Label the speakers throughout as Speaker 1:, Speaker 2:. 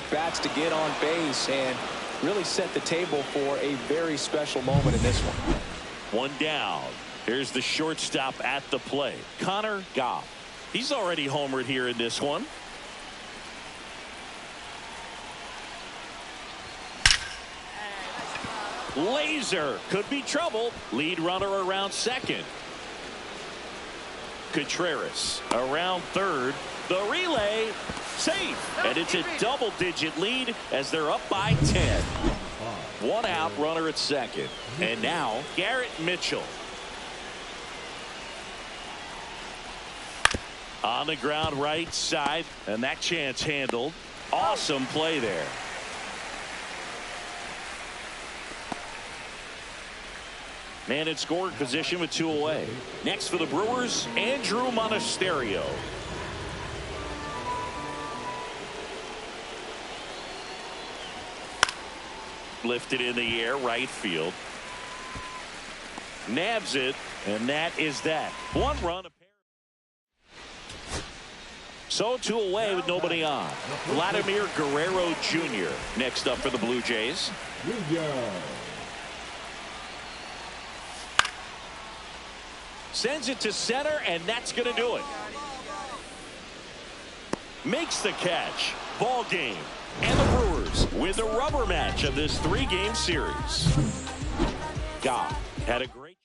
Speaker 1: Bats to get on base and really set the table for a very special moment in this one.
Speaker 2: One down. Here's the shortstop at the plate, Connor Goff. He's already homered here in this one. Laser could be trouble. Lead runner around second. Contreras around third. The relay safe, and it's a double-digit lead as they're up by 10. One out, runner at second. And now Garrett Mitchell. On the ground right side, and that chance handled. Awesome play there. Man in scoring position with 2 away. Next for the Brewers, Andrew Monasterio. Lifted in the air, right field. Nabs it, and that is that. One run. So 2 away with nobody on. Vladimir Guerrero Jr. next up for the Blue Jays. Sends it to center, and that's going to do it. Makes the catch. Ball game. And the Brewers with the rubber match of this 3-game series. Goff had a great.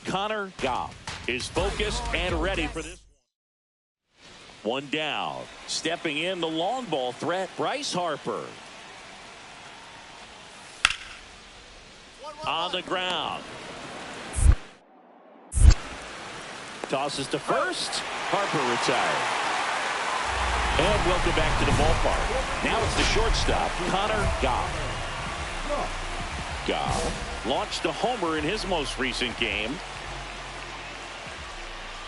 Speaker 2: Connor Goff is focused and ready for this. One down. Stepping in the long ball threat, Bryce Harper. On the ground. Tosses to first. Harper retired. And welcome back to the ballpark. Now it's the shortstop, Connor Goff. Goff launched a homer in his most recent game.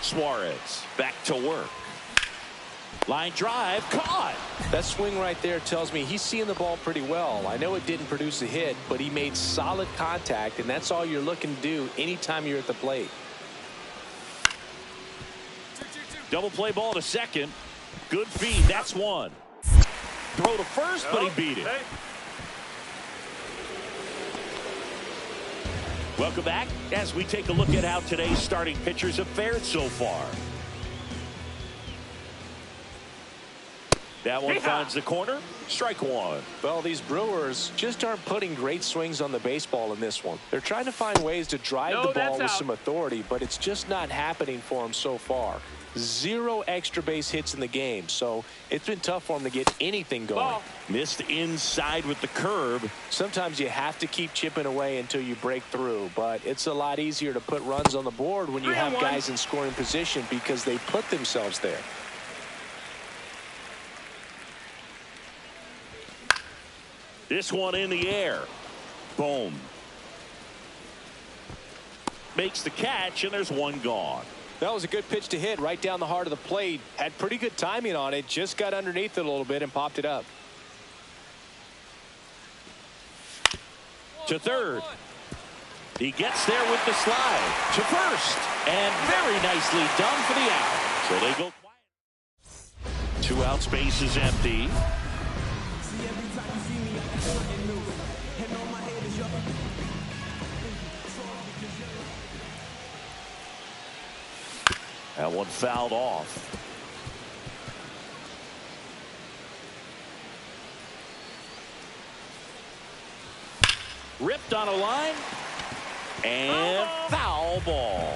Speaker 2: Suarez back to work. Line drive caught.
Speaker 1: That swing right there tells me he's seeing the ball pretty well. I know it didn't produce a hit, but he made solid contact, and that's all you're looking to do anytime you're at the plate.
Speaker 2: Double play ball to second. Good feed. That's one. Throw to first, but he beat it. Welcome back as we take a look at how today's starting pitchers have fared so far. That one finds the corner. Strike one.
Speaker 1: Well, these Brewers just aren't putting great swings on the baseball in this one. They're trying to find ways to drive the ball with some authority, but it's just not happening for them so far. 0 extra base hits in the game, so it's been tough for him to get anything going.
Speaker 2: Missed inside with the curve.
Speaker 1: Sometimes you have to keep chipping away until you break through, but it's a lot easier to put runs on the board when you have guys in scoring position because they put themselves there.
Speaker 2: This one in the air. Boom. Makes the catch, and there's one gone.
Speaker 1: That was a good pitch to hit right down the heart of the plate. Had pretty good timing on it. Just got underneath it a little bit and popped it up.
Speaker 2: To third. He gets there with the slide. To first. And very nicely done for the out. So they go quiet. 2 out, space is empty. That one fouled off. Ripped on a line. And foul ball.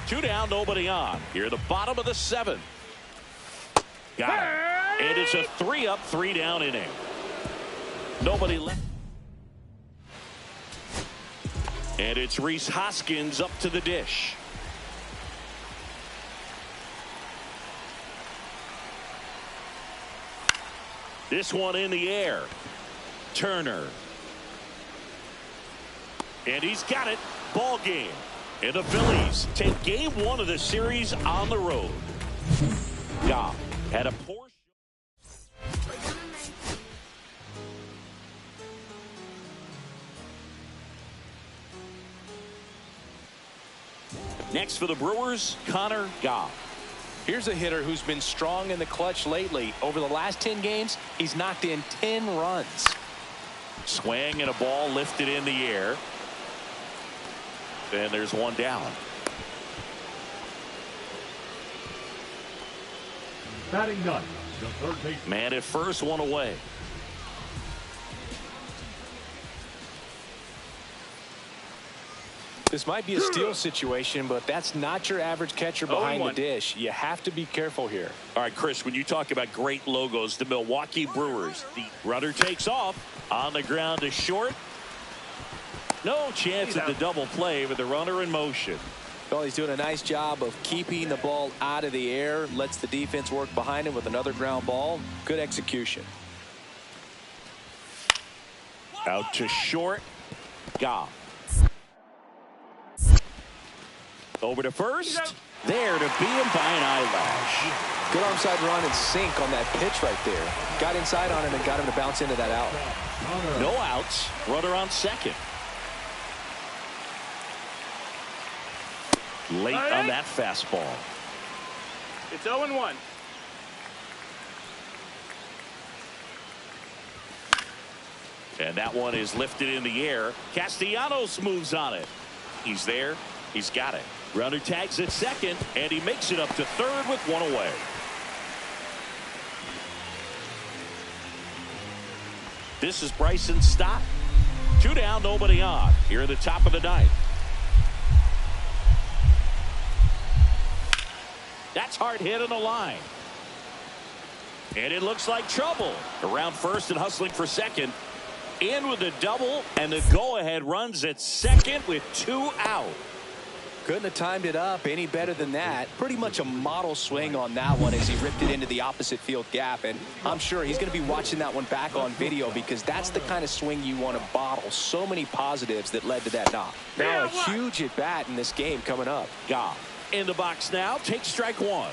Speaker 2: 2 down, nobody on. Here at the bottom of the 7th. Got it. And it's a 3-up, 3-down inning. Nobody left. And it's Rhys Hoskins up to the dish. This one in the air. Turner. And he's got it. Ball game. And the Phillies take game 1 of the series on the road. Goff had a poor. Next for the Brewers, Connor Goff.
Speaker 1: Here's a hitter who's been strong in the clutch lately. Over the last 10 games, he's knocked in 10 runs.
Speaker 2: Swing and a ball lifted in the air. And there's one down.
Speaker 3: Batting ninth, the third baseman.
Speaker 2: Man at first, one away.
Speaker 1: This might be a steal situation, but that's not your average catcher behind the dish. You have to be careful here.
Speaker 2: All right, Chris, when you talk about great logos, the Milwaukee Brewers, the runner takes off on the ground to short. No chance at the double play with the runner in motion.
Speaker 1: Well, he's doing a nice job of keeping the ball out of the air, lets the defense work behind him with another ground ball. Good execution.
Speaker 2: Out to short. Goff. Over to first. There to beat him by an eyelash.
Speaker 1: Good onside run and sink on that pitch right there. Got inside on him and got him to bounce into that out.
Speaker 2: No outs. Runner on second. Late on that fastball.
Speaker 4: It's 0-1.
Speaker 2: And that one is lifted in the air. Castellanos moves on it. He's there. He's got it. Runner tags at second, and he makes it up to third with one away. This is Bryson Stott. 2 down, nobody on. Here at the top of the 9th. That's hard hit on the line. And it looks like trouble. Around first and hustling for second. In with the double, and the go-ahead runs at second with 2 out.
Speaker 1: Couldn't have timed it up any better than that. Pretty much a model swing on that one as he ripped it into the opposite field gap. And I'm sure he's going to be watching that one back on video because that's the kind of swing you want to bottle. So many positives that led to that knock. Now a huge at bat in this game coming up.
Speaker 2: Goff in the box now. Takes strike 1.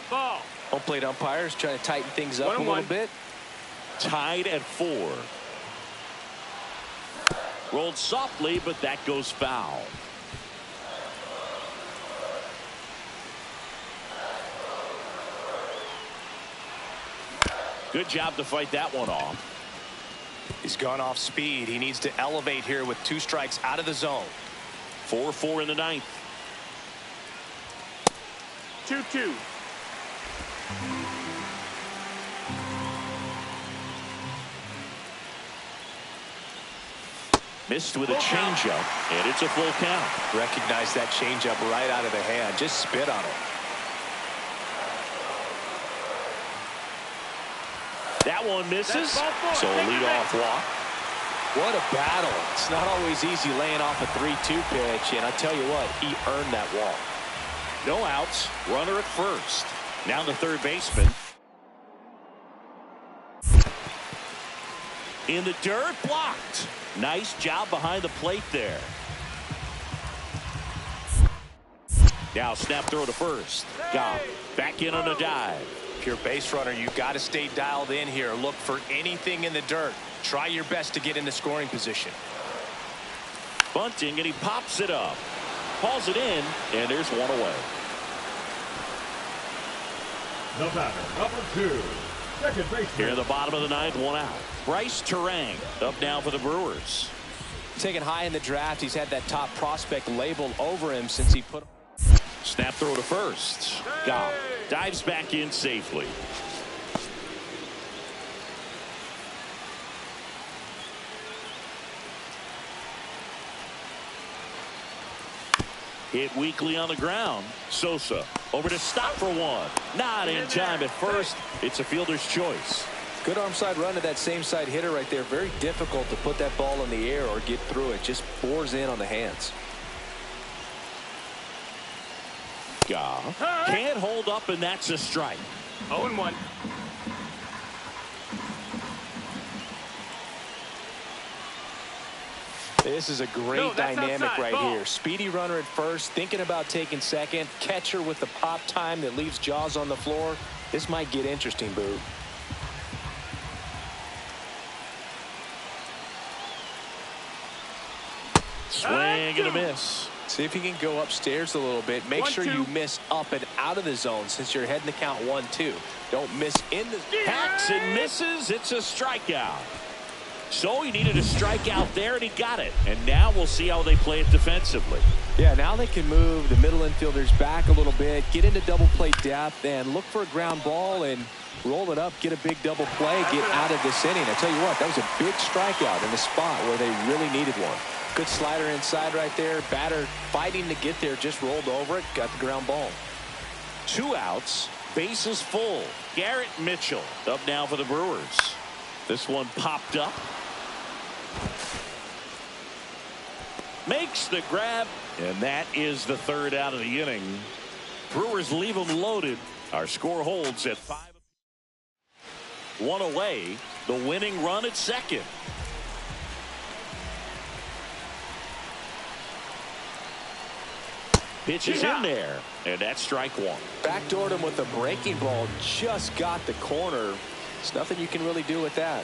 Speaker 4: Ball.
Speaker 1: Home plate umpires trying to tighten things up a little bit.
Speaker 2: Tied at 4. Rolled softly, but that goes foul. Good job to fight that one off.
Speaker 1: He's gone off speed. He needs to elevate here with 2 strikes out of the zone.
Speaker 2: 4-4 in the 9th.
Speaker 4: 2-2.
Speaker 2: Missed with a changeup, and it's a full count.
Speaker 1: Recognize that changeup right out of the hand. Just spit on it.
Speaker 2: That one misses, so a leadoff walk.
Speaker 1: What a battle. It's not always easy laying off a 3-2 pitch, and I tell you what, he earned that walk.
Speaker 2: No outs, runner at first. Now the third baseman. In the dirt, blocked. Nice job behind the plate there. Now snap throw to first. Goff back in on a dive.
Speaker 1: If you're a base runner, you've got to stay dialed in here. Look for anything in the dirt. Try your best to get into scoring position.
Speaker 2: Bunting, and he pops it up. Hauls it in, and there's one away.
Speaker 3: The batter, number 2, second baseman.
Speaker 2: Here at the bottom of the 9th, one out. Bryce Turang up now for the Brewers.
Speaker 1: Taken high in the draft, he's had that top prospect label over him since he put.
Speaker 2: Snap throw to first. Goff dives back in safely. Hit weakly on the ground. Sosa over to stop for one. Not in time at first. It's a fielder's choice.
Speaker 1: Good arm side run to that same side hitter right there. Very difficult to put that ball in the air or get through it. Just bores in on the hands.
Speaker 2: Goff can't hold up, and that's a strike.
Speaker 4: 0-1.
Speaker 1: This is a great dynamic right here. Speedy runner at first, thinking about taking second. Catcher with the pop time that leaves Jaws on the floor. This might get interesting, Boo.
Speaker 2: Swing and a miss.
Speaker 1: See if you can go upstairs a little bit. Make sure you miss up and out of the zone since you're heading to count 1-2. Don't miss in the.
Speaker 2: Hacks and misses. It's a strikeout. So he needed a strikeout there, and he got it. And now we'll see how they play it defensively.
Speaker 1: Yeah, now they can move the middle infielders back a little bit, get into double play depth, and look for a ground ball and roll it up, get a big double play, get out of this inning. I tell you what, that was a big strikeout in the spot where they really needed one. Good slider inside right there. Batter fighting to get there, just rolled over it, got the ground ball.
Speaker 2: 2 outs, bases full. Garrett Mitchell up now for the Brewers. This one popped up. Makes the grab, and that is the 3rd out of the inning. Brewers leave them loaded. Our score holds at 5. 1 away, the winning run at second. Pitch is in there, and that's strike 1.
Speaker 1: Backdoored him with a breaking ball, just got the corner. There's nothing you can really do with that.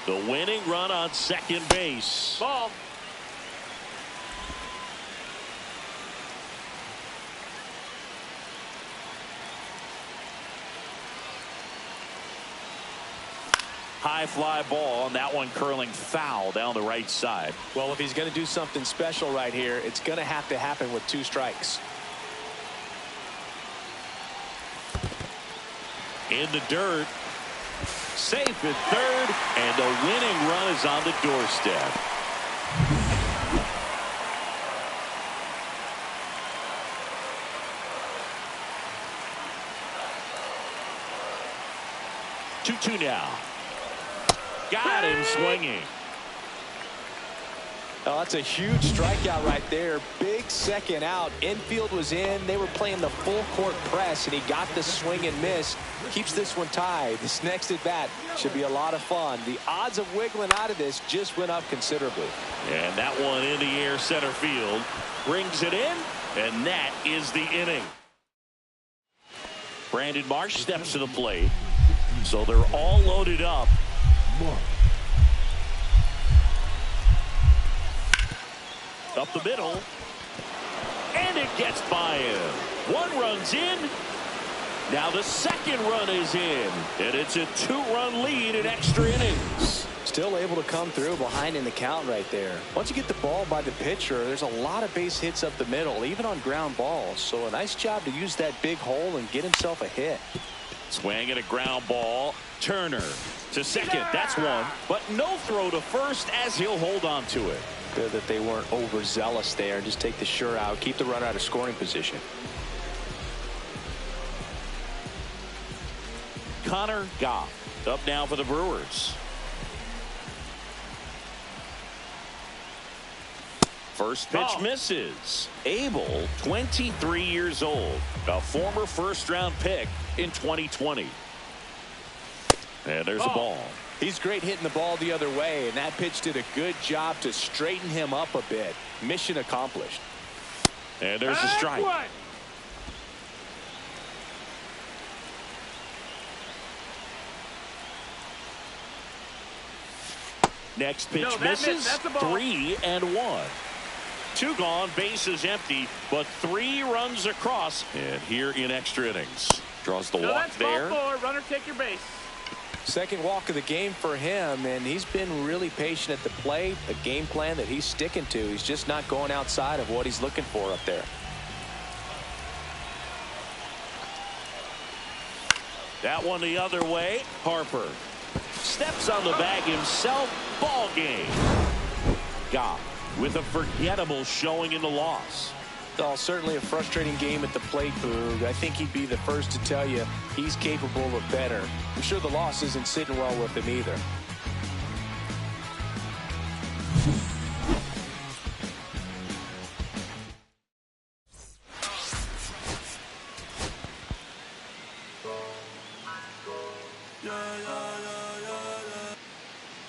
Speaker 2: The winning run on second base.
Speaker 4: Ball.
Speaker 2: High fly ball, and that one curling foul down the right side.
Speaker 1: Well, if he's going to do something special right here, it's going to happen with 2 strikes.
Speaker 2: In the dirt. Safe at third, and the winning run is on the doorstep. Two now. Got him swinging.
Speaker 1: Oh, that's a huge strikeout right there. Big second out. Infield was in. They were playing the full court press, and he got the swing and miss. Keeps this one tied. This next at bat should be a lot of fun. The odds of wiggling out of this just went up considerably.
Speaker 2: And that one in the air center field. Brings it in, and that is the inning. Brandon Marsh steps to the plate. So they're all loaded up. Up the middle, and it gets by him. 1 run's in. Now the second run is in, and it's a 2-run lead in extra innings.
Speaker 1: Still able to come through behind in the count right there. Once you get the ball by the pitcher, there's a lot of base hits up the middle, even on ground balls. So a nice job to use that big hole and get himself a hit.
Speaker 2: Swing and a ground ball. Turner to second. That's one, but no throw to first as he'll hold on to it.
Speaker 1: Good that they weren't overzealous there. Just take the sure out. Keep the runner out of scoring position.
Speaker 2: Connor Goff up now for the Brewers. First pitch misses. Abel, 23 years old, a former first-round pick in 2020. And there's a ball.
Speaker 1: He's great hitting the ball the other way, and that pitch did a good job to straighten him up a bit. Mission accomplished.
Speaker 2: And there's a strike. Next pitch misses. 3-1. 2 gone, bases empty, but 3 runs across. And here in extra innings. Draws the walk there.
Speaker 4: Ball 4. Runner, take your base.
Speaker 1: Second walk of the game for him, and he's been really patient at the plate. A game plan that he's sticking to. He's just not going outside of what he's looking for up there.
Speaker 2: That one the other way. Harper steps on the bag himself. Ball game. Goff with a forgettable showing in the loss.
Speaker 1: Oh, certainly a frustrating game at the plate, Boog. I think he'd be the first to tell you he's capable of better. I'm sure the loss isn't sitting well with him either.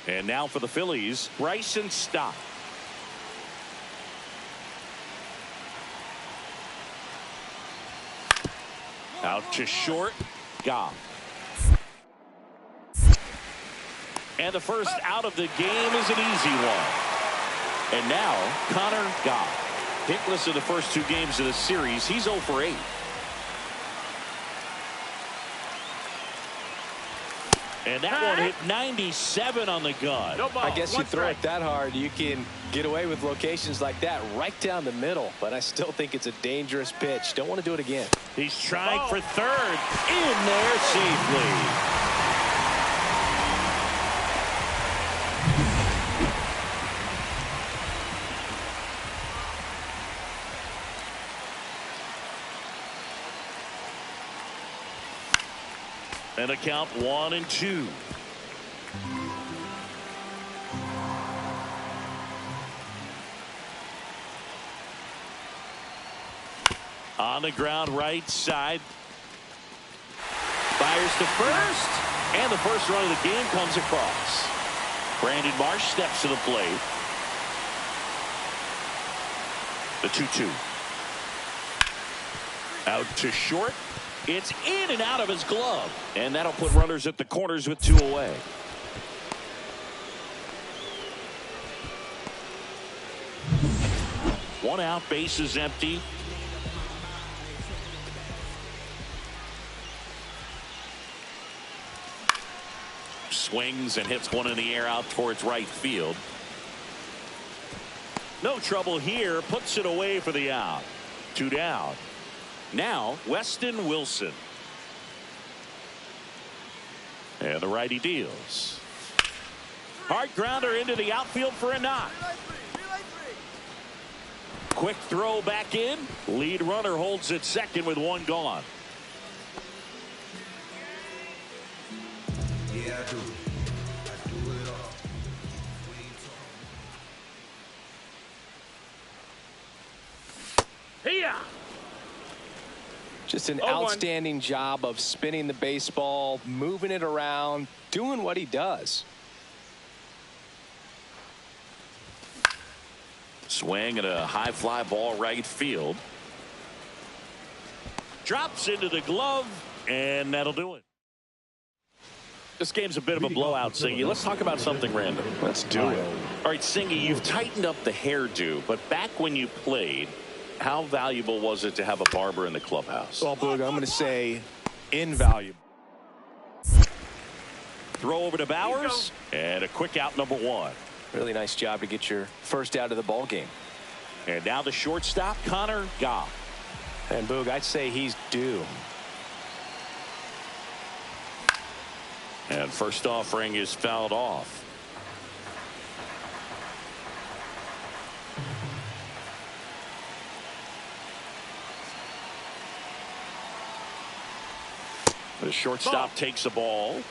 Speaker 2: And now for the Phillies, Bryson Stott. Out to short, Goff. And the first out of the game is an easy one. And now, Connor Goff. Hitless in the first two games of the series. He's 0 for 8. And that one hit 97 on the gun.
Speaker 4: No ball.
Speaker 1: I guess you throw
Speaker 4: strike.
Speaker 1: it that hard, you can get away with locations like that right down the middle. But I still think it's a dangerous pitch. Don't want to do it again.
Speaker 2: He's trying for third. In there safely. And a count 1-2. On the ground right side. Fires to first. And the first run of the game comes across. Brandon Marsh steps to the plate. The 2-2. Out to short. It's in and out of his glove. And that'll put runners at the corners with 2 away. One out, base is empty. Swings and hits one in the air out towards right field. No trouble here. Puts it away for the out. 2 down. Now, Weston Wilson. And the righty deals. Hard grounder into the outfield for a knock. Quick throw back in. Lead runner holds at second with 1 gone.
Speaker 5: Yeah, I do. I do it all.
Speaker 4: Here.
Speaker 1: Just an
Speaker 4: 0-1.
Speaker 1: outstanding job of spinning the baseball, moving it around, doing what he does.
Speaker 2: Swing at a high fly ball right field. Drops into the glove, and that'll do it. This game's a bit of a blowout, Singy. Let's talk about something random.
Speaker 1: Let's do it.
Speaker 2: All right, Singy, you've tightened up the hairdo, but back when you played, how valuable was it to have a barber in the clubhouse?
Speaker 1: Well, Boog, I'm going to say invaluable.
Speaker 2: Throw over to Bowers, and a quick out, number 1.
Speaker 1: Really nice job to get your first out of the ball game.
Speaker 2: And now the shortstop, Connor Goff.
Speaker 1: And Boog, I'd say he's due.
Speaker 2: And first offering is fouled off. The shortstop takes a ball.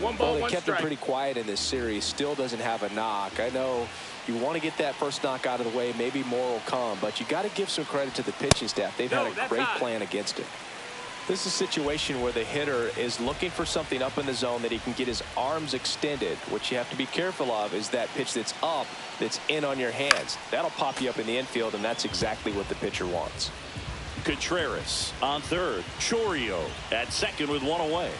Speaker 4: 1 ball,
Speaker 1: Well, they
Speaker 4: 1
Speaker 1: kept him
Speaker 4: strike.
Speaker 1: pretty quiet in this series. Still doesn't have a knock. I know you want to get that first knock out of the way. Maybe more will come, but you got to give some credit to the pitching staff. They've had a great plan against it. This is a situation where the hitter is looking for something up in the zone that he can get his arms extended. What you have to be careful of is that pitch that's up, that's in on your hands. That'll pop you up in the infield, and that's exactly what the pitcher wants.
Speaker 2: Contreras on third. Chourio at second with 1 away.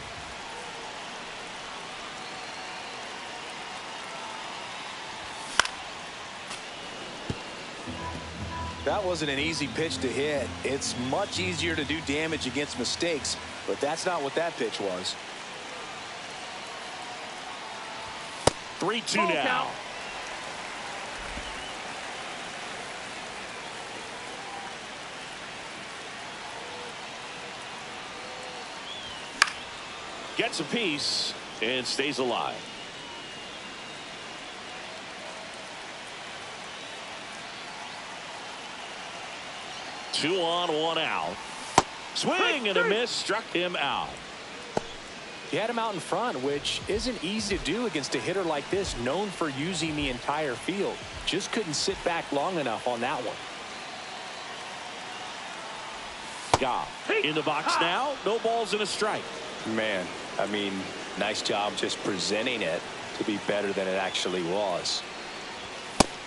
Speaker 6: That wasn't an easy pitch to hit. It's much easier to do damage against mistakes, but that's not what that pitch was.
Speaker 2: 3-2
Speaker 4: Ball
Speaker 2: now.
Speaker 4: count.
Speaker 2: Gets a piece and stays alive. Two on, one out. Swing and a miss, struck him out.
Speaker 1: He had him out in front, which isn't easy to do against a hitter like this, known for using the entire field. Just couldn't sit back long enough on that one.
Speaker 2: Goff in the box now. No balls and a strike.
Speaker 6: Man, I mean, nice job just presenting it to be better than it actually was.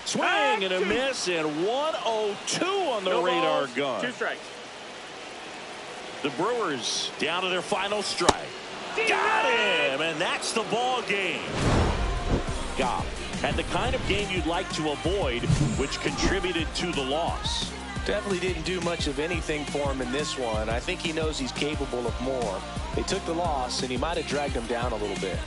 Speaker 2: Swing and a miss, and 102 on the
Speaker 4: No
Speaker 2: radar
Speaker 4: balls,
Speaker 2: gun.
Speaker 4: 2 strikes.
Speaker 2: The Brewers down to their final strike. Got him, and that's the ball game. Goff had the kind of game you'd like to avoid, which contributed to the loss.
Speaker 1: Definitely didn't do much of anything for him in this one. I think he knows he's capable of more. They took the loss, and he might have dragged him down a little bit.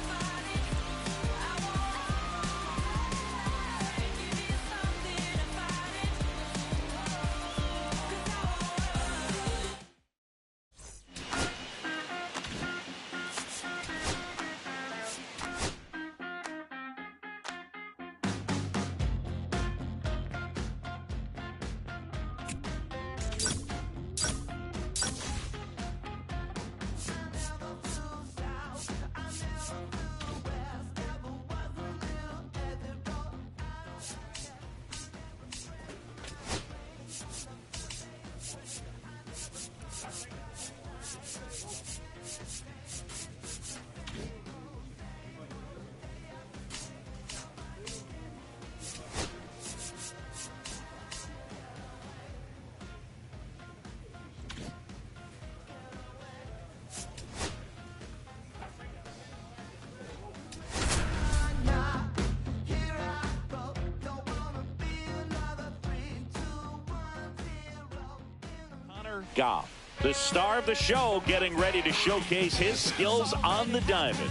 Speaker 2: Goff, the star of the show, getting ready to showcase his skills on the diamond.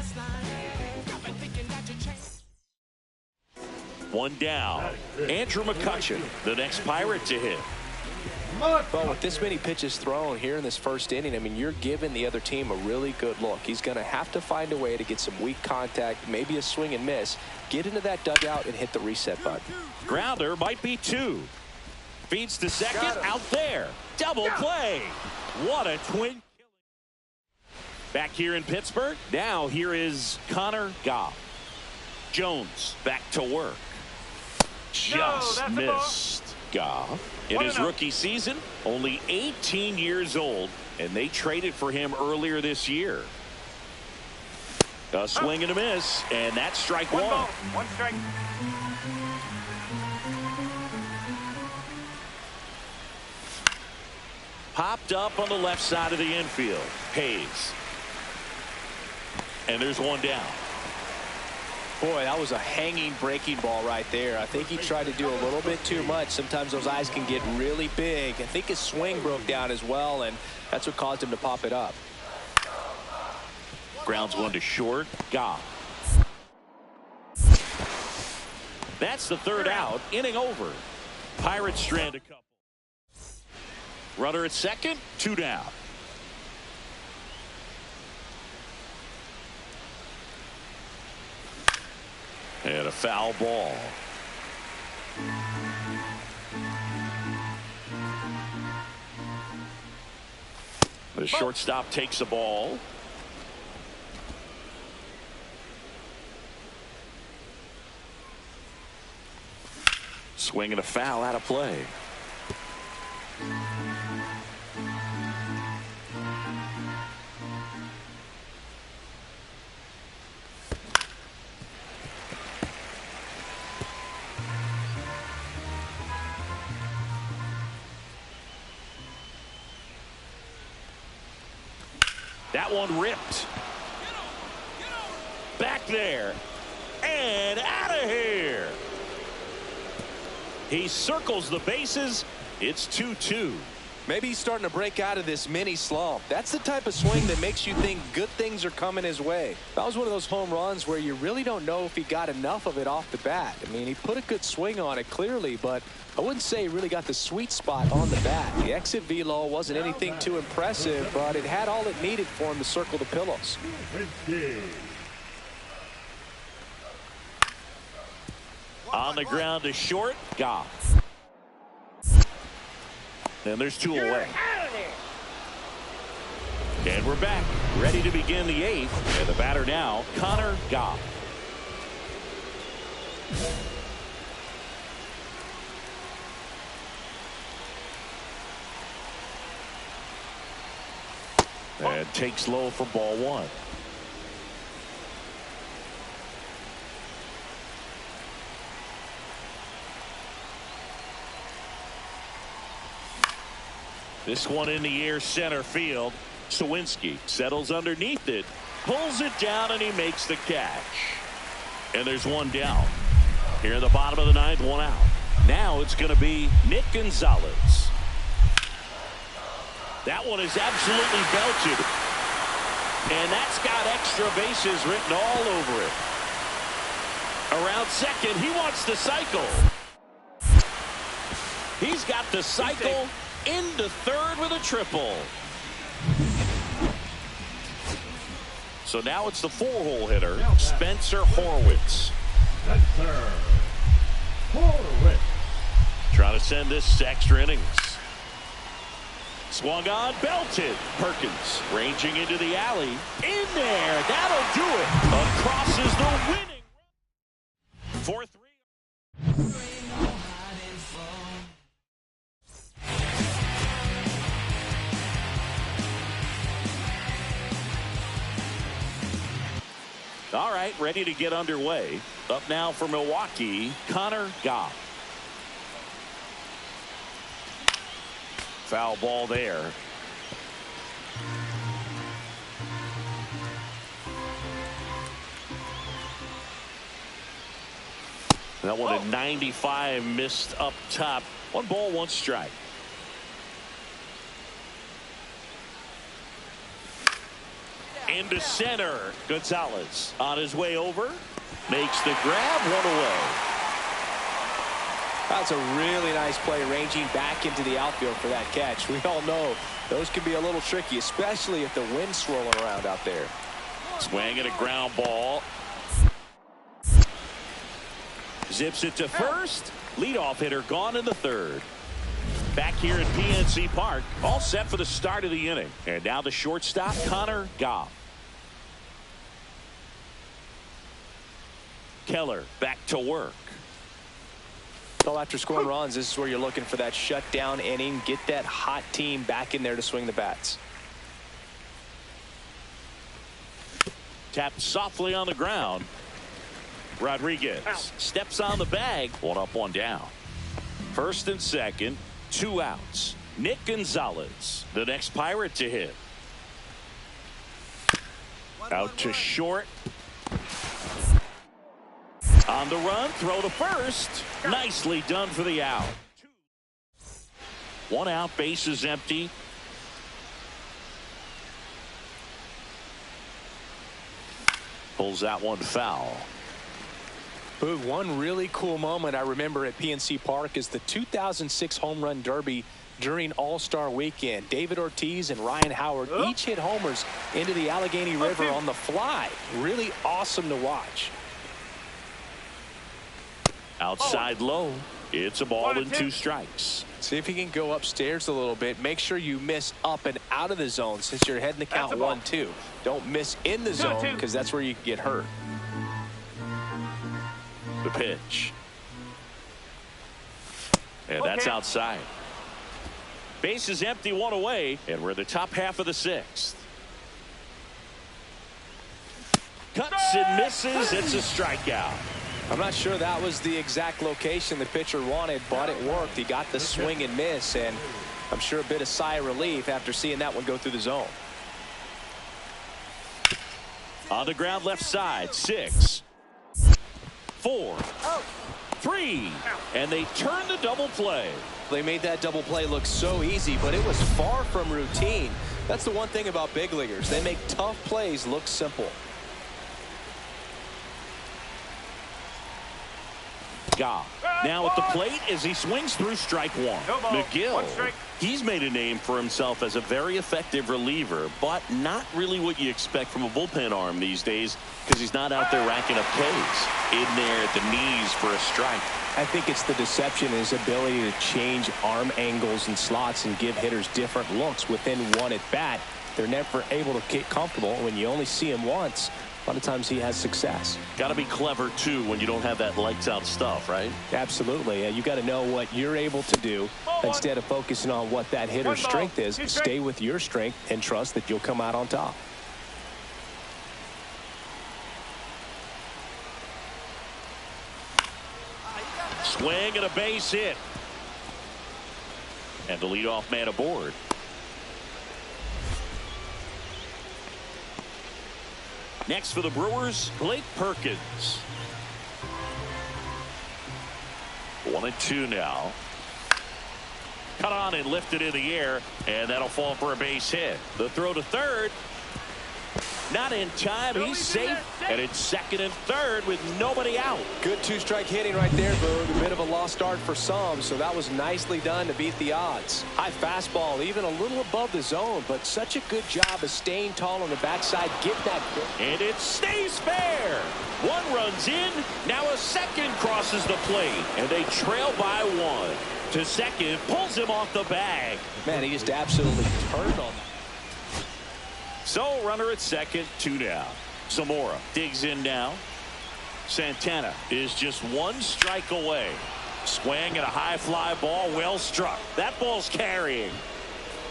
Speaker 2: One down. Andrew McCutchen, the next Pirate to hit.
Speaker 1: Well, with this many pitches thrown here in this first inning, I mean, you're giving the other team a really good look. He's going to have to find a way to get some weak contact, maybe a swing and miss, get into that dugout and hit the reset button.
Speaker 2: Grounder might be 2. Feeds to second, out there. Double play. What a twin. Back here in Pittsburgh, now here is Connor Goff. Jones back to work. Just missed. Goff in his rookie season, only 18 years old, and they traded for him earlier this year. A swing and a miss, and that's strike 1.
Speaker 4: Ball, 1 strike.
Speaker 2: Popped up on the left side of the infield. Hayes. And there's one down.
Speaker 1: Boy, that was a hanging breaking ball right there. I think he tried to do a little bit too much. Sometimes those eyes can get really big. I think his swing broke down as well, and that's what caused him to pop it up.
Speaker 2: Grounds one to short. Goff. That's the third out. Inning over. Pirates strand a couple. Runner at second. 2 down. And a foul ball. The shortstop takes the ball. Swing and a foul out of play. That one ripped. Back there. And out of here. He circles the bases. It's 2-2.
Speaker 1: Maybe he's starting to break out of this mini slump. That's the type of swing that makes you think good things are coming his way. That was one of those home runs where you really don't know if he got enough of it off the bat. I mean, he put a good swing on it clearly, but I wouldn't say he really got the sweet spot on the bat. The exit velo wasn't anything too impressive, but it had all it needed for him to circle the pillows.
Speaker 2: On the ground to short, Goff. And there's 2 away. And we're back, ready to begin the 8th. And the batter now, Connor Goff. And takes low for ball 1. This one in the air center field. Sawinski settles underneath it, pulls it down, and he makes the catch. And there's 1 down. Here in the bottom of the 9th, 1 out. Now it's going to be Nick Gonzalez. That one is absolutely belted. And that's got extra bases written all over it. Around second, he wants to cycle. He's got the cycle into third with a triple. So now it's the 4-hole hitter, Spencer Horwitz.
Speaker 3: Spencer Horwitz.
Speaker 2: Trying to send this to extra innings. Swung on, belted. Perkins ranging into the alley. In there, that'll do it. Across is the winning run. 4-3. All right, ready to get underway. Up now for Milwaukee, Connor Goff. Foul ball there. That one at 95, missed up top. 1 ball, 1 strike. Into center. Gonzalez on his way over. Makes the grab, 1 away.
Speaker 1: That's a really nice play, ranging back into the outfield for that catch. We all know those can be a little tricky, especially if the wind's swirling around out there.
Speaker 2: Swing and a ground ball. Zips it to first. Leadoff hitter gone in the 3rd. Back here at PNC Park, all set for the start of the inning. And now the shortstop, Connor Goff. Keller back to work.
Speaker 1: Well, after scoring runs, this is where you're looking for that shutdown inning. Get that hot team back in there to swing the bats.
Speaker 2: Tapped softly on the ground. Rodriguez steps on the bag. 1 up, 1 down. First and second, 2 outs. Nick Gonzalez, the next Pirate to hit. Out to short. On the run, throw to first. Nicely done for the out. 1 out, base is empty. Pulls that one foul.
Speaker 1: Boog, one really cool moment I remember at PNC Park is the 2006 Home Run Derby during All-Star Weekend. David Ortiz and Ryan Howard each hit homers into the Allegheny River on the fly. Really awesome to watch.
Speaker 2: Outside low. It's a ball and 2 strikes.
Speaker 1: See if you can go upstairs a little bit. Make sure you miss up and out of the zone since you're heading to count 1-2. Don't miss in the zone because that's where you can get hurt.
Speaker 2: The pitch. And that's outside. Base is empty, 1 away, and we're in the top half of the 6th. Cuts and misses. It's a strikeout.
Speaker 1: I'm not sure that was the exact location the pitcher wanted, but it worked. He got the swing and miss, and I'm sure a bit of sigh of relief after seeing that one go through the zone.
Speaker 2: On the ground left side, 6, 4, 3. And they turn the double play.
Speaker 1: They made that double play look so easy, but it was far from routine. That's the one thing about big leaguers. They make tough plays look simple.
Speaker 2: Goff now at the plate as he swings through strike 1. McGill, he's made a name for himself as a very effective reliever, but not really what you expect from a bullpen arm these days because he's not out there racking up Ks. In there at the knees for a strike.
Speaker 1: I think it's the deception in his ability to change arm angles and slots and give hitters different looks within one at bat. They're never able to get comfortable. When you only see him once, a lot of times he has success.
Speaker 2: Got to be clever, too, when you don't have that lights-out stuff, right?
Speaker 1: Absolutely. You got to know what you're able to do instead of focusing on what that hitter's strength is. Stay with your strength and trust that you'll come out on top.
Speaker 2: Swing and a base hit. And the leadoff man aboard. Next for the Brewers, Blake Perkins. 1-2 now. Cut on and lifted in the air, and that'll fall for a base hit. The throw to third. Not in time. He's safe. And it's second and third with nobody out.
Speaker 1: Good two-strike hitting right there, Boog. A bit of a lost start for some, so that was nicely done to beat the odds. High fastball, even a little above the zone, but such a good job of staying tall on the backside. Get that.
Speaker 2: And it stays fair. One runs in. Now a second crosses the plate, and they trail by 1. To second, pulls him off the bag.
Speaker 1: Man, he just absolutely turned on that.
Speaker 2: So runner at second, 2 down. Zamora digs in now. Santana is just 1 strike away. Swing at a high fly ball, well struck. That ball's carrying.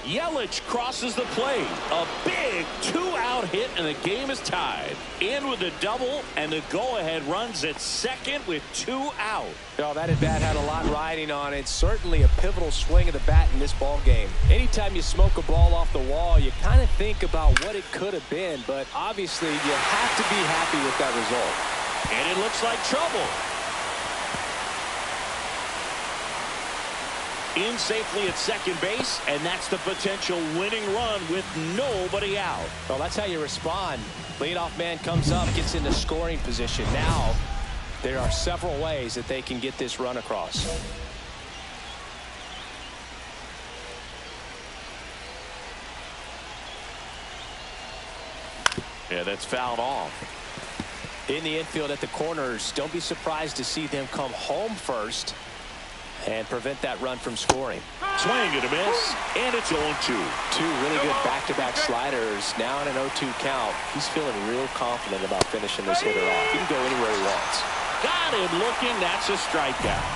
Speaker 2: Yelich crosses the plate. A big 2-out hit, and the game is tied. In with a double, and the go-ahead runs at second with 2 out.
Speaker 1: Oh, that at-bat had a lot riding on it. Certainly a pivotal swing of the bat in this ball game. Anytime you smoke a ball off the wall, you kind of think about what it could have been, but obviously you have to be happy with that result.
Speaker 2: And it looks like trouble. In safely at second base, and that's the potential winning run with nobody out.
Speaker 1: Well, that's how you respond. Leadoff man comes up, gets into scoring position. Now there are several ways that they can get this run across.
Speaker 2: Yeah, that's fouled off.
Speaker 1: In the infield at the corners, don't be surprised to see them come home first and prevent that run from scoring.
Speaker 2: Swing and a miss, and it's 0-2.
Speaker 1: 2 really good back-to-back sliders. Now in an 0-2 count. He's feeling real confident about finishing this hitter off. He can go anywhere he wants.
Speaker 2: Got him looking. That's a strikeout.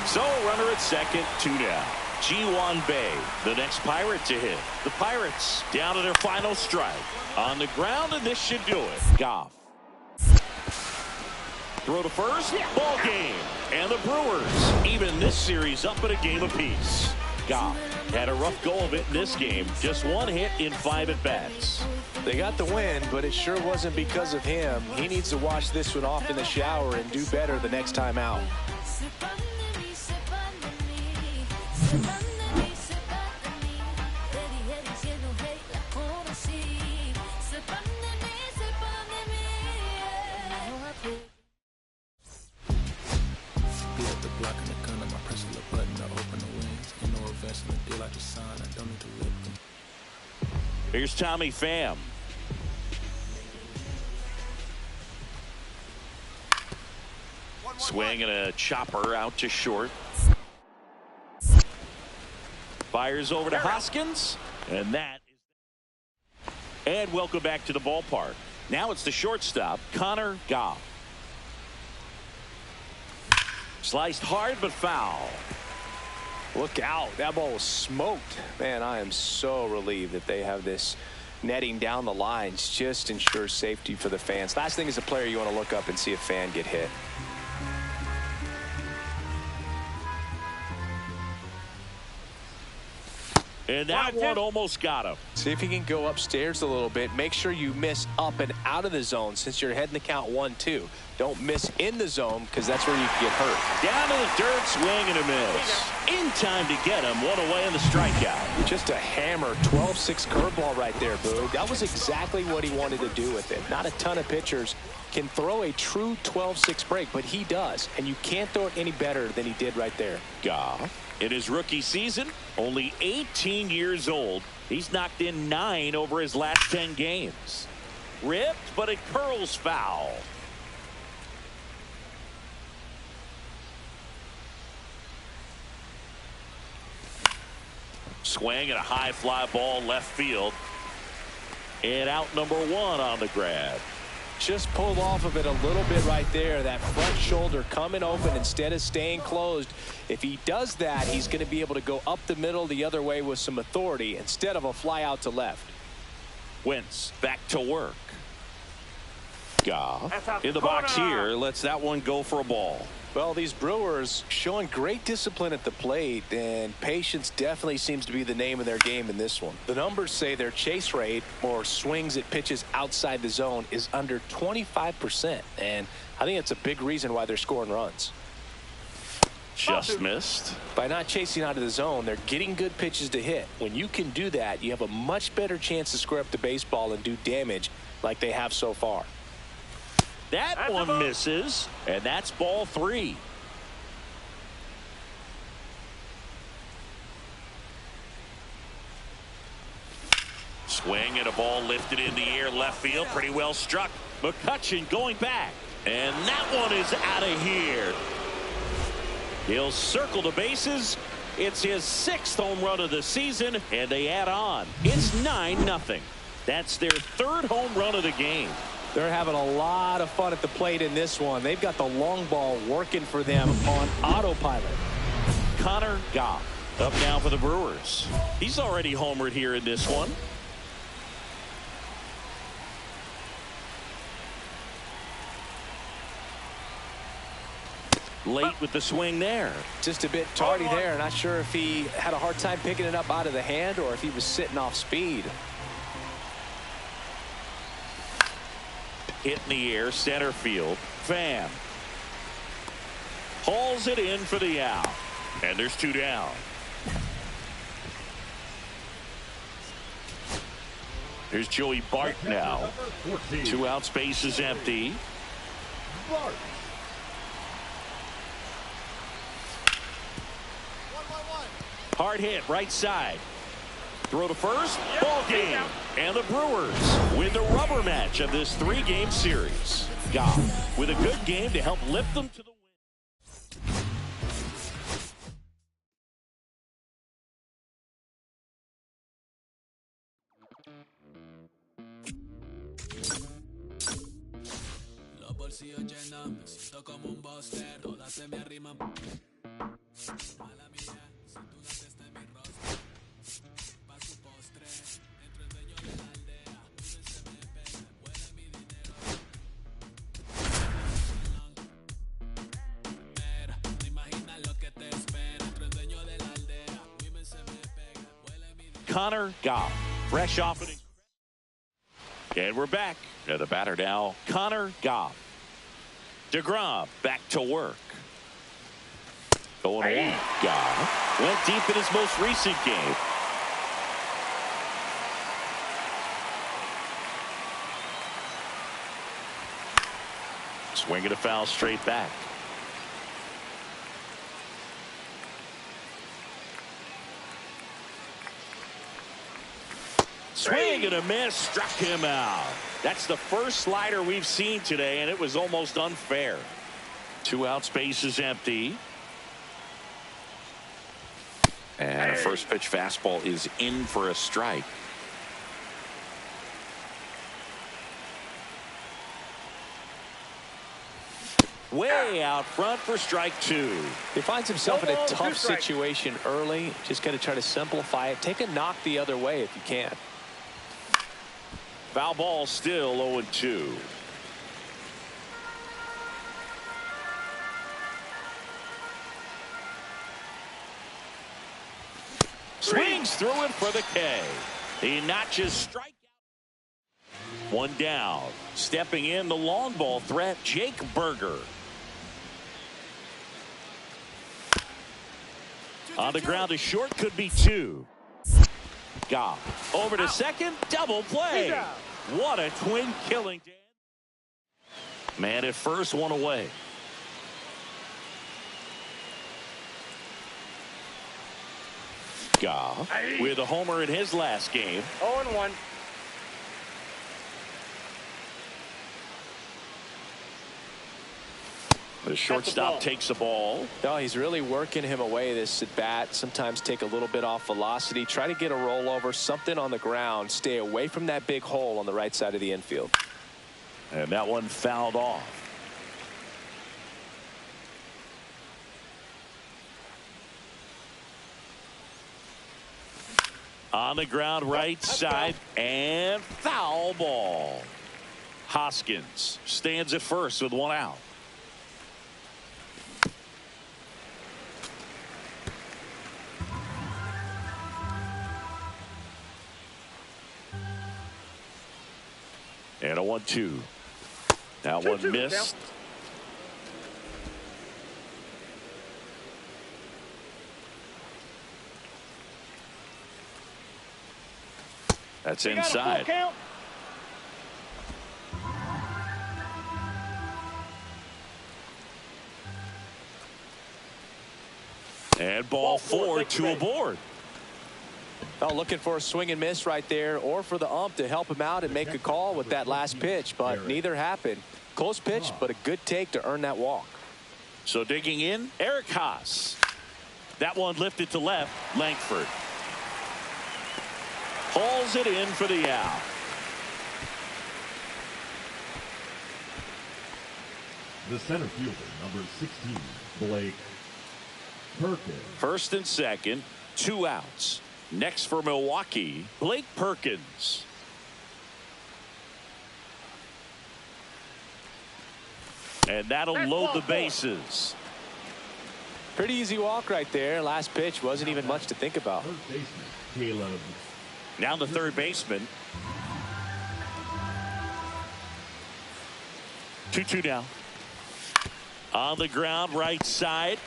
Speaker 2: So runner at second, 2 down. Ji-Hwan Bae, the next Pirate to hit. The Pirates down to their final strike. On the ground, and this should do it. Goff. Throw to first, ball game. And the Brewers even this series up at a game apiece. Goff had a rough go of it in this game. Just 1 hit in 5 at-bats.
Speaker 1: They got the win, but it sure wasn't because of him. He needs to wash this one off in the shower and do better the next time out.
Speaker 2: Here's Tommy Pham. Swing and a chopper out to short. Fires over to Hoskins. And that is. And welcome back to the ballpark. Now it's the shortstop, Connor Goff. Sliced hard but foul.
Speaker 1: Look out. That ball was smoked. Man, I am so relieved that they have this netting down the lines. Just ensures safety for the fans. Last thing as a player, you want to look up and see a fan get hit.
Speaker 2: And that one almost got him.
Speaker 1: See if you can go upstairs a little bit. Make sure you miss up and out of the zone since you're heading the count 1-2. Don't miss in the zone because that's where you can get hurt.
Speaker 2: Down to the dirt, swing and a miss. In time to get him, one away in the strikeout.
Speaker 1: Just a hammer, 12-6 curveball right there, Boog. That was exactly what he wanted to do with it. Not a ton of pitchers can throw a true 12-6 break, but he does, and you can't throw it any better than he did right there.
Speaker 2: Goff, in his rookie season, only 18 years old. He's knocked in 9 over his last 10 games. Ripped, but it curls foul. Swing and a high fly ball left field. And out number 1 on the grab.
Speaker 1: Just pulled off of it a little bit right there. That front shoulder coming open instead of staying closed. If he does that, he's going to be able to go up the middle the other way with some authority instead of a fly out to left.
Speaker 2: Wentz back to work. Goff in the box here. Lets that one go for a ball.
Speaker 1: Well, these Brewers showing great discipline at the plate, and patience definitely seems to be the name of their game in this one. The numbers say their chase rate, or swings at pitches outside the zone, is under 25%, and I think it's a big reason why they're scoring runs.
Speaker 2: Just missed.
Speaker 1: By not chasing out of the zone, they're getting good pitches to hit. When you can do that, you have a much better chance to square up the baseball and do damage like they have so far.
Speaker 2: That one misses, and that's ball 3. Swing and a ball lifted in the air left field. Pretty well struck. McCutchen going back. And that one is out of here. He'll circle the bases. It's his 6th home run of the season, and they add on. It's 9-0. That's their 3rd home run of the game.
Speaker 1: They're having a lot of fun at the plate in this one. They've got the long ball working for them on autopilot.
Speaker 2: Connor Goff up now for the Brewers. He's already homered here in this one. Late with the swing there.
Speaker 1: Just a bit tardy there. Not sure if he had a hard time picking it up out of the hand or if he was sitting off speed.
Speaker 2: Hit in the air, center field. Pham hauls it in for the out. And there's 2 down. Here's Joey Bart now. 2 out, space is empty.
Speaker 3: Bart.
Speaker 2: Hard hit, right side. Throw to first, ball game. And the Brewers win the rubber match of this 3-game series. Goff with a good game to help lift them to the win.
Speaker 7: Los bolsillos llenos, me siento como un buster, todas se me arriman. Mala mía, si tú no estés en mi rostro.
Speaker 2: Connor Goff, fresh off it. And we're back. The batter now, Connor Goff. DeGrom back to work. Going away. Goff went deep in his most recent game. Swinging a foul straight back. Swing and a miss, struck him out. That's the first slider we've seen today, and it was almost unfair. 2 out, space is empty. And a first pitch fastball is in for a strike. Way out front for strike 2.
Speaker 1: He finds himself in a tough situation early. Just got to try to simplify it. Take a knock the other way if you can.
Speaker 2: Foul ball, still 0-2. Swings through it for the K. He notches strikeout. One down. Stepping in the long ball threat, Jake Burger. On the ground, a short could be 2. Goff over to second, double play. What a twin killing. Man at first, one away. Goff with a homer in his last game.
Speaker 4: 0-1.
Speaker 2: The shortstop takes the ball.
Speaker 1: No, he's really working him away this at bat. Sometimes take a little bit off velocity. Try to get a rollover, something on the ground. Stay away from that big hole on the right side of the infield.
Speaker 2: And that one fouled off. On the ground, right side, and foul ball. Hoskins stands at first with one out. And a 1-2. That one missed. That's inside. And ball 4, 2 aboard.
Speaker 1: Oh, looking for a swing and miss right there, or for the ump to help him out and make a call with that last pitch, but neither happened. Close pitch, but a good take to earn that walk.
Speaker 2: So digging in, Eric Haas. That one lifted to left, Langford. Hauls it in for the out.
Speaker 3: The center fielder, number 16, Blake Perkins.
Speaker 2: First and second, 2 outs. Next for Milwaukee, Blake Perkins. And that'll load the bases.
Speaker 1: Pretty easy walk right there. Last pitch wasn't even much to think about.
Speaker 3: First baseman, Caleb.
Speaker 2: Now the third baseman. 2-2 down. On the ground, right side.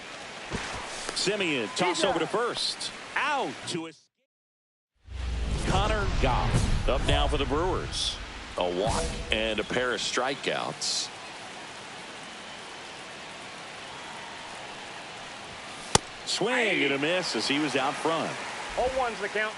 Speaker 2: Simeon, toss over to first. Out to a Connor Goff. Up now for the Brewers.
Speaker 6: A walk and a pair of strikeouts.
Speaker 2: Swing and a miss as he was out front.
Speaker 4: 0-1's the count.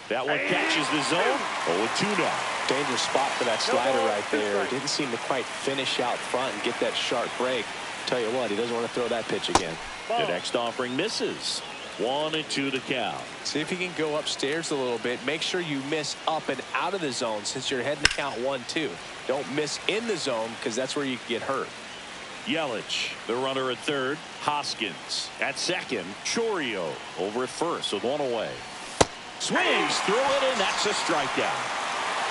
Speaker 2: That one catches the zone. 0-2 now.
Speaker 1: Dangerous spot for that slider right there. Didn't seem to quite finish out front and get that sharp break. Tell you what, he doesn't want to throw that pitch again.
Speaker 2: The next offering misses. 1-2 the count.
Speaker 1: See if you can go upstairs a little bit. Make sure you miss up and out of the zone since you're heading to count 1-2. Don't miss in the zone because that's where you can get hurt.
Speaker 2: Yelich, the runner at third. Hoskins at second. Chorio over at first with one away. Swings through it, and that's a strikeout.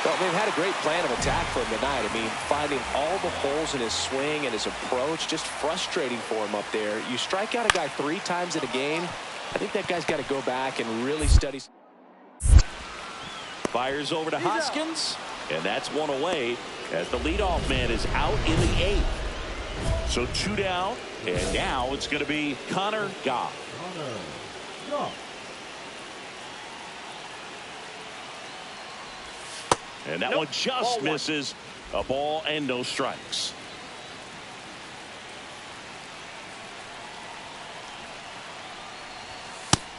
Speaker 1: Well, they've had a great plan of attack for him tonight. I mean, finding all the holes in his swing and his approach, just frustrating for him up there. You strike out a guy 3 times in a game, I think that guy's got to go back and really study.
Speaker 2: Fires over to Hoskins, and that's one away as the leadoff man is out in the 8th. So 2 down, and now it's going to be Connor Goff.
Speaker 3: Connor Goff.
Speaker 2: And that one just misses. A ball and no strikes.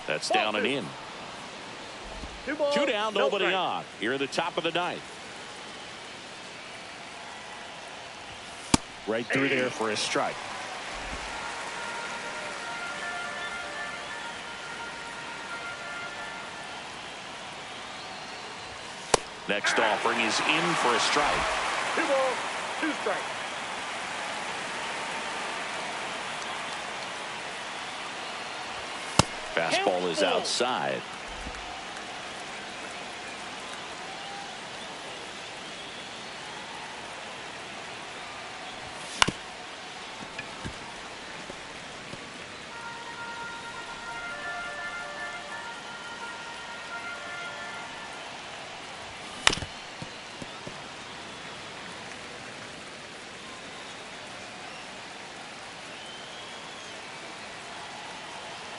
Speaker 2: That's down and in. 2 down, nobody on. Here at the top of the 9th. Right through there for a strike. Next offering is in for a strike.
Speaker 4: 2 balls, 2 strikes.
Speaker 2: Fastball is outside.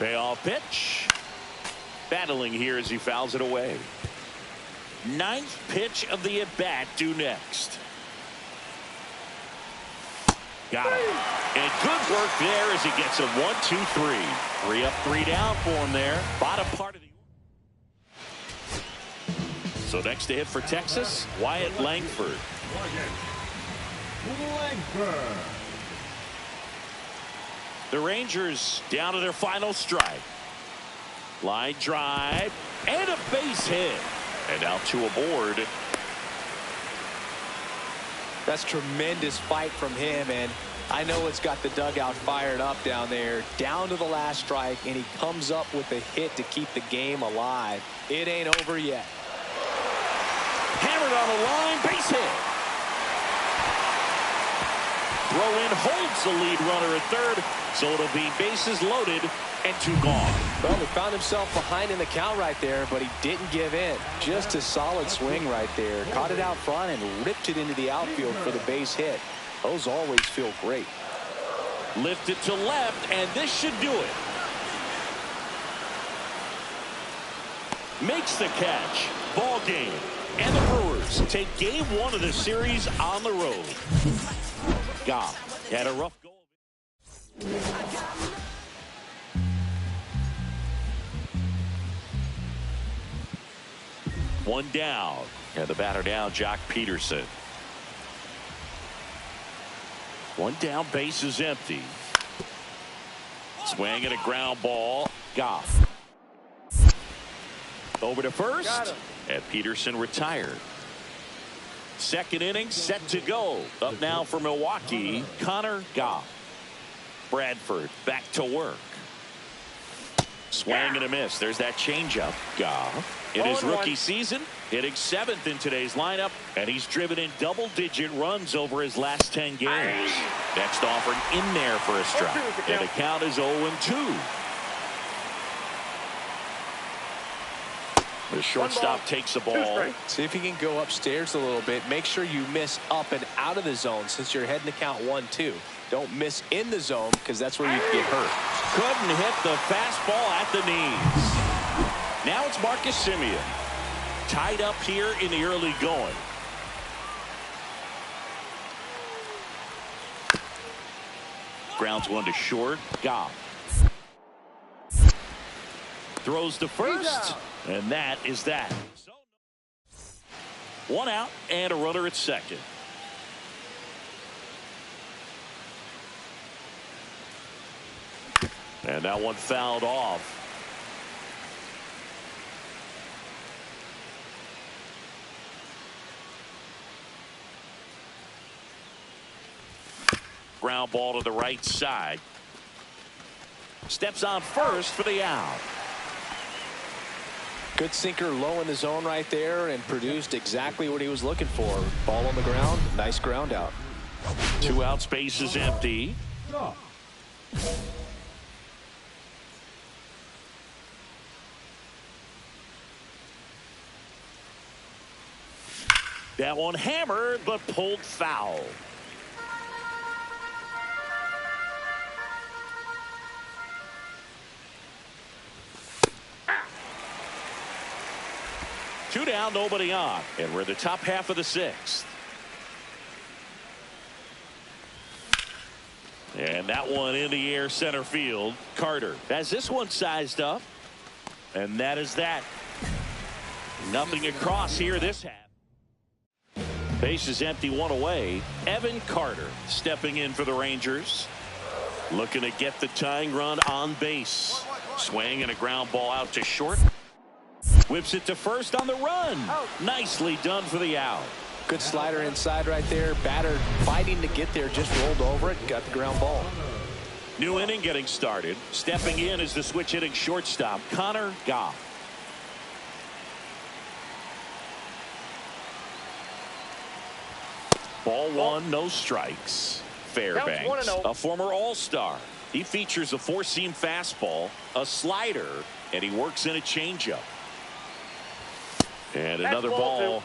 Speaker 2: Payoff pitch. Battling here as he fouls it away. Ninth pitch of the at-bat due next. Got him. And good work there as he gets a 1-2-3. 3 up, 3 down for him there. Bottom part of the. So next to hit for Texas, Wyatt Langford. The Rangers down to their final strike. Line drive and a base hit. And out to aboard.
Speaker 1: That's tremendous fight from him, and I know it's got the dugout fired up down there, down to the last strike, and he comes up with a hit to keep the game alive. It ain't over yet.
Speaker 2: Hammered on the line, base hit. Throw in holds the lead runner at third, so it'll be bases loaded and 2 gone.
Speaker 1: Well, he found himself behind in the count right there, but he didn't give in. Just a solid swing right there. Caught it out front and ripped it into the outfield for the base hit. Those always feel great.
Speaker 2: Lifted to left, and this should do it. Makes the catch. Ball game. And the Brewers take game 1 of the series on the road. Goff had a rough goal. One down. And the batter down, Jock Peterson. One down, base is empty. Swing and a ground ball. Goff. Over to first. And Peterson retired. Second inning set to go. Up now for Milwaukee, Connor Goff. Bradford back to work. Swing and a miss. There's that changeup. Goff in his rookie season, hitting 7th in today's lineup, and he's driven in double-digit runs over his last 10 games. Next offering in there for a strike, and the count is 0-2. The shortstop takes the ball.
Speaker 1: See if you can go upstairs a little bit. Make sure you miss up and out of the zone since you're heading to count 1-2. Don't miss in the zone because that's where you get hurt.
Speaker 2: Couldn't hit the fastball at the knees. Now it's Marcus Semien. Tied up here in the early going. Grounds one to short. Goff. Throws to first. And that is that. One out and a runner at second. And that one fouled off. Ground ball to the right side. Steps on first for the out.
Speaker 1: Good sinker low in the zone right there and produced exactly what he was looking for. Ball on the ground. Nice ground out.
Speaker 2: 2 outs, base is empty. That one hammered but pulled foul. Two down, nobody on, and we're in the top half of the 6th. And that one in the air center field. Carter has this one sized up, and that is that. Nothing across here this half. Base is empty, one away. Evan Carter stepping in for the Rangers. Looking to get the tying run on base. Swing and a ground ball out to short. Whips it to first on the run. Nicely done for the out.
Speaker 1: Good slider inside right there. Batter fighting to get there. Just rolled over it. Got the ground ball.
Speaker 2: New inning getting started. Stepping in is the switch hitting shortstop, Connor Goff. Ball one, no strikes. Fairbanks, a former All-Star. He features a 4-seam fastball, a slider, and he works in a changeup. And another ball.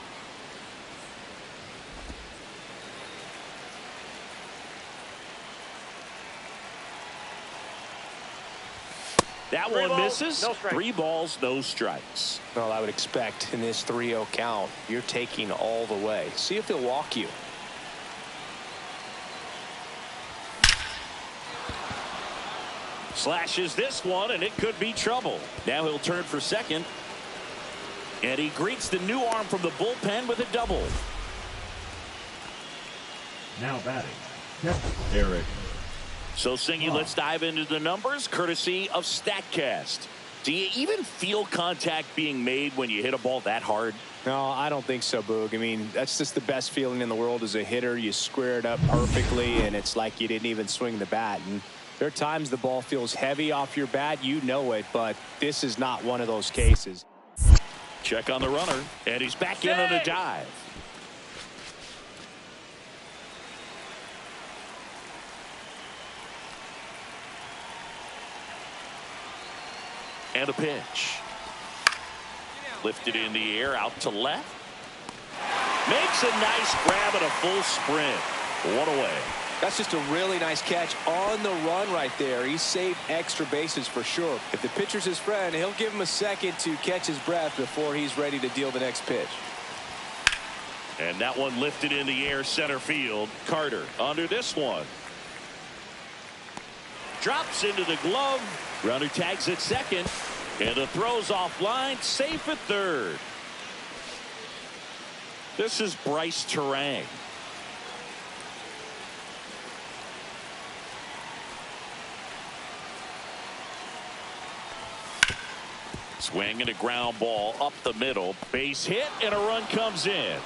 Speaker 2: That
Speaker 4: Three
Speaker 2: one
Speaker 4: balls,
Speaker 2: misses.
Speaker 4: no strikes.
Speaker 2: 3 balls, no strikes.
Speaker 1: Well, I would expect in this 3-0 count, you're taking all the way. See if he'll walk you.
Speaker 2: Slashes this one, and it could be trouble. Now he'll turn for second. And he greets the new arm from the bullpen with a double.
Speaker 3: Now batting, Eric.
Speaker 2: So, Singy, let's dive into the numbers, courtesy of StatCast. Do you even feel contact being made when you hit a ball that hard?
Speaker 1: No, I don't think so, Boog. I mean, that's just the best feeling in the world as a hitter. You square it up perfectly, and it's like you didn't even swing the bat. And there are times the ball feels heavy off your bat. You know it, but this is not one of those cases.
Speaker 2: Check on the runner, and he's back in on a dive. And a pitch. Lifted in the air, out to left. Makes a nice grab and a full sprint. 1 away.
Speaker 1: That's just a really nice catch on the run right there. He saved extra bases for sure. If the pitcher's his friend, he'll give him a second to catch his breath before he's ready to deal the next pitch.
Speaker 2: And that one lifted in the air, center field. Carter under this one. Drops into the glove. Runner tags at second. And the throw's offline. Safe at third. This is Bryce Terang. Swing and a ground ball up the middle. Base hit and a run comes in.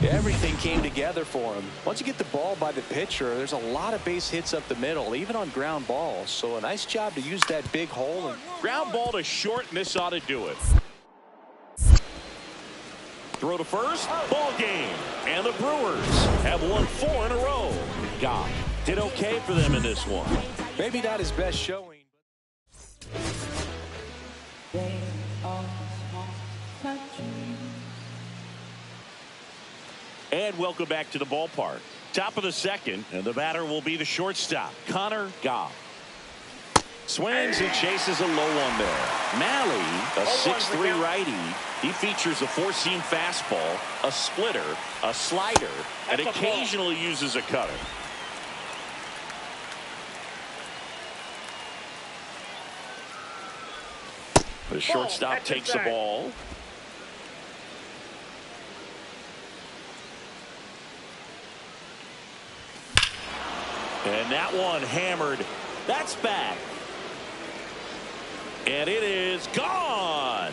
Speaker 1: Everything came together for him. Once you get the ball by the pitcher, there's a lot of base hits up the middle, even on ground balls. So a nice job to use that big hole. And
Speaker 2: ground ball to short, and this ought to do it. Throw to first, ball game. And the Brewers have won 4 in a row. Goff did okay for them in this one.
Speaker 1: Maybe not his best showing.
Speaker 2: And welcome back to the ballpark. Top of the second, and the batter will be the shortstop, Connor Goff. Swings and chases a low one there. Malley, a 6'3" righty. He features a 4-seam fastball, a splitter, a slider, and occasionally uses a cutter. The shortstop takes the ball. And that one hammered. That's back. And it is gone.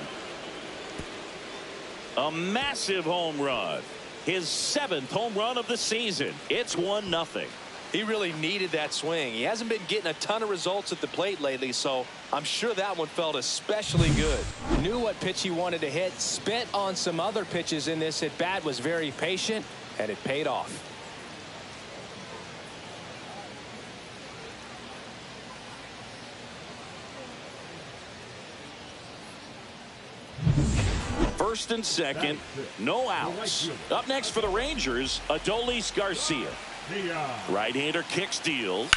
Speaker 2: A massive home run. His 7th home run of the season. It's 1-0.
Speaker 1: He really needed that swing. He hasn't been getting a ton of results at the plate lately, so I'm sure that one felt especially good. Knew what pitch he wanted to hit, spent on some other pitches in this at bat, was very patient, and it paid off.
Speaker 2: First and second, no outs. Up next for the Rangers, Adolis Garcia. Right-hander kick steals.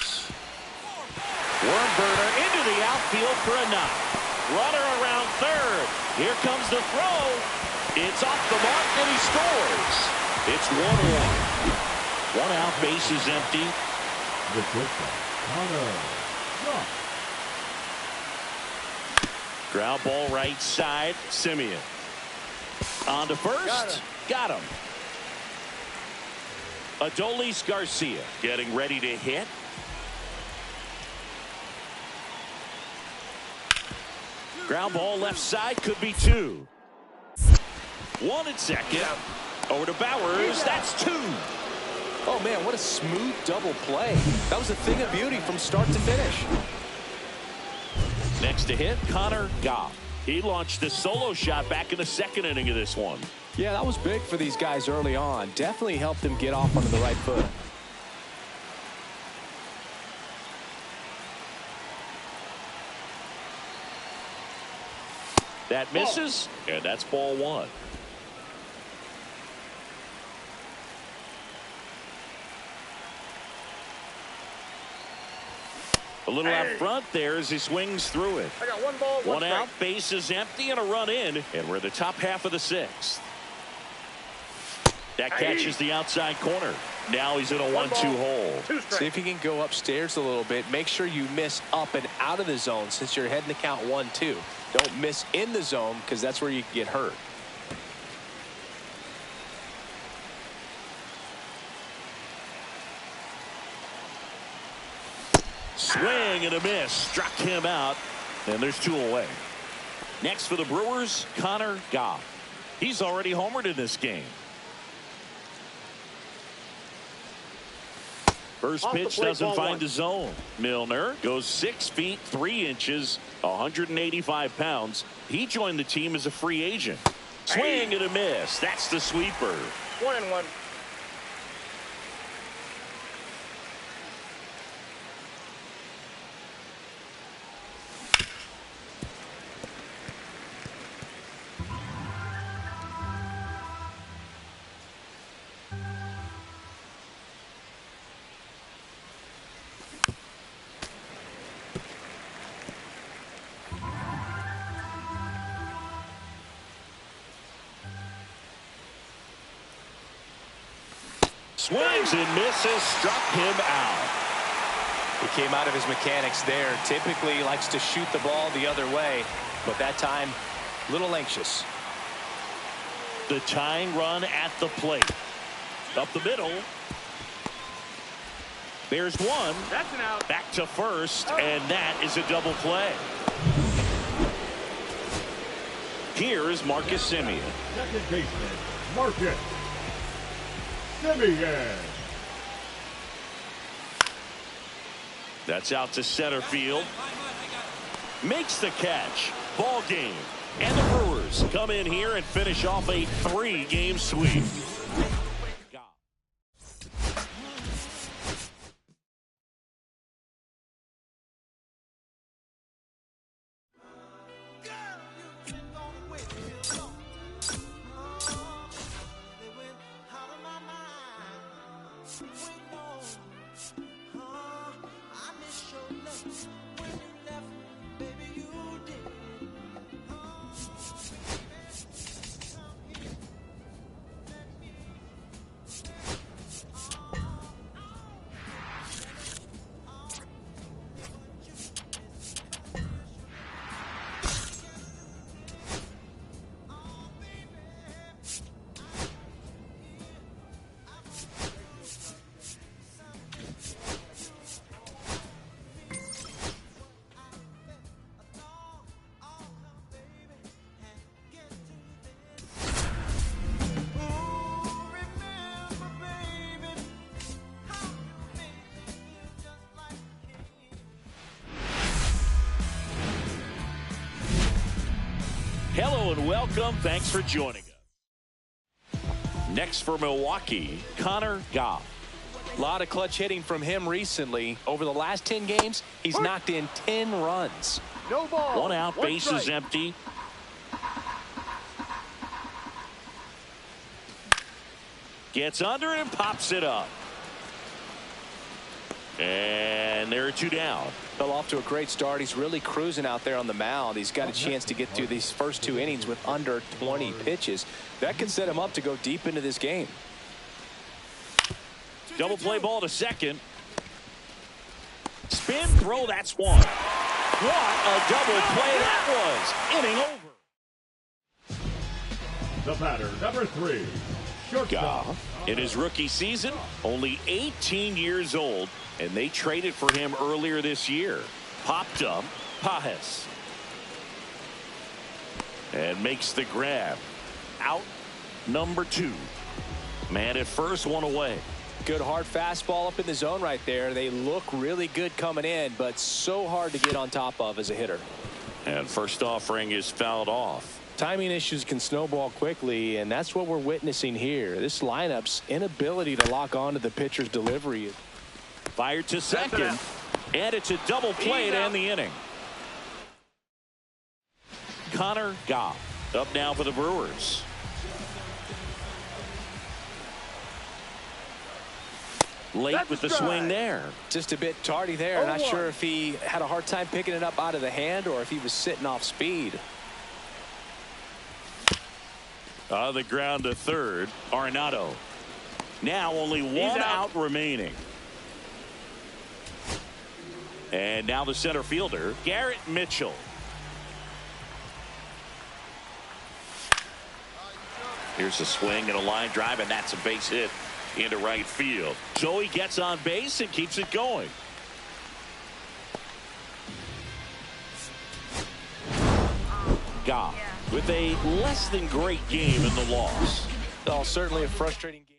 Speaker 2: Worm burner into the outfield for a knock. Runner around third. Here comes the throw. It's off the mark and he scores. It's 1-1. 1 out, base is empty. Ground ball right side. Simeon. On to first. Got him. Adolis Garcia getting ready to hit. Ground ball left side, could be 2. 1 at second. Over to Bowers. That's 2.
Speaker 1: Oh, man, what a smooth double play. That was a thing of beauty from start to finish.
Speaker 2: Next to hit, Connor Goff. He launched a solo shot back in the 2nd inning of this one.
Speaker 1: Yeah, that was big for these guys early on. Definitely helped them get off onto the right foot.
Speaker 2: That misses, and that's ball 1. A little out front there as he swings through it.
Speaker 4: I got one ball,
Speaker 2: one out, base is empty, and a run in. And we're in the top half of the sixth. That catches the outside corner. Now he's in a 1-2 hole.
Speaker 1: See if you can go upstairs a little bit. Make sure you miss up and out of the zone since you're heading to count 1-2. Don't miss in the zone because that's where you get hurt.
Speaker 2: Swing and a miss. Struck him out. And there's 2 away. Next for the Brewers, Connor Goff. He's already homered in this game. First pitch doesn't find the zone. Milner goes 6 feet 3 inches, 185 pounds. He joined the team as a free agent. Swing and a miss. That's the sweeper.
Speaker 4: 1-1.
Speaker 2: Swings and misses, struck him out.
Speaker 1: He came out of his mechanics there. Typically he likes to shoot the ball the other way, but that time a little anxious.
Speaker 2: The tying run at the plate. Up the middle. There's one.
Speaker 4: That's an out.
Speaker 2: Back to first, and that is a double play. Here is Marcus Semien.
Speaker 3: Second baseman, Marcus Semien.
Speaker 2: That's out to center field. Makes the catch. Ball game. And the Brewers come in here and finish off a 3-game sweep. Hello and welcome. Thanks for joining us. Next for Milwaukee, Connor Goff.
Speaker 1: A lot of clutch hitting from him recently. Over the last 10 games, he's knocked in 10 runs.
Speaker 4: No ball.
Speaker 2: One out, base is empty. Gets under it and pops it up. And there are 2 down.
Speaker 1: Fell off to a great start. He's really cruising out there on the mound. He's got a chance to get through these first 2 innings with under 20 pitches. That could set him up to go deep into this game.
Speaker 2: Double play ball to second. Spin throw, that's one. What a double play that was. Inning over.
Speaker 3: The batter, number 3, shortstop.
Speaker 2: Goff, in his rookie season, only 18 years old, and they traded for him earlier this year. Popped up, Pajes. And makes the grab. Out number 2. Man at first, 1 away.
Speaker 1: Good hard fastball up in the zone right there. They look really good coming in, but so hard to get on top of as a hitter.
Speaker 2: And first offering is fouled off.
Speaker 1: Timing issues can snowball quickly, and that's what we're witnessing here. This lineup's inability to lock onto the pitcher's delivery.
Speaker 2: Fired to second, and it's a double play to end the inning. Connor Goff up now for the Brewers. late with the swing there.
Speaker 1: Just a bit tardy there. Not sure if he had a hard time picking it up out of the hand or if he was sitting off speed.
Speaker 2: On the ground to third, Arenado. Now only one out remaining. And now the center fielder, Garrett Mitchell. Here's a swing and a line drive, and that's a base hit into right field. Joey gets on base and keeps it going. Goff with a less than great game in the loss.
Speaker 1: Oh, certainly a frustrating game.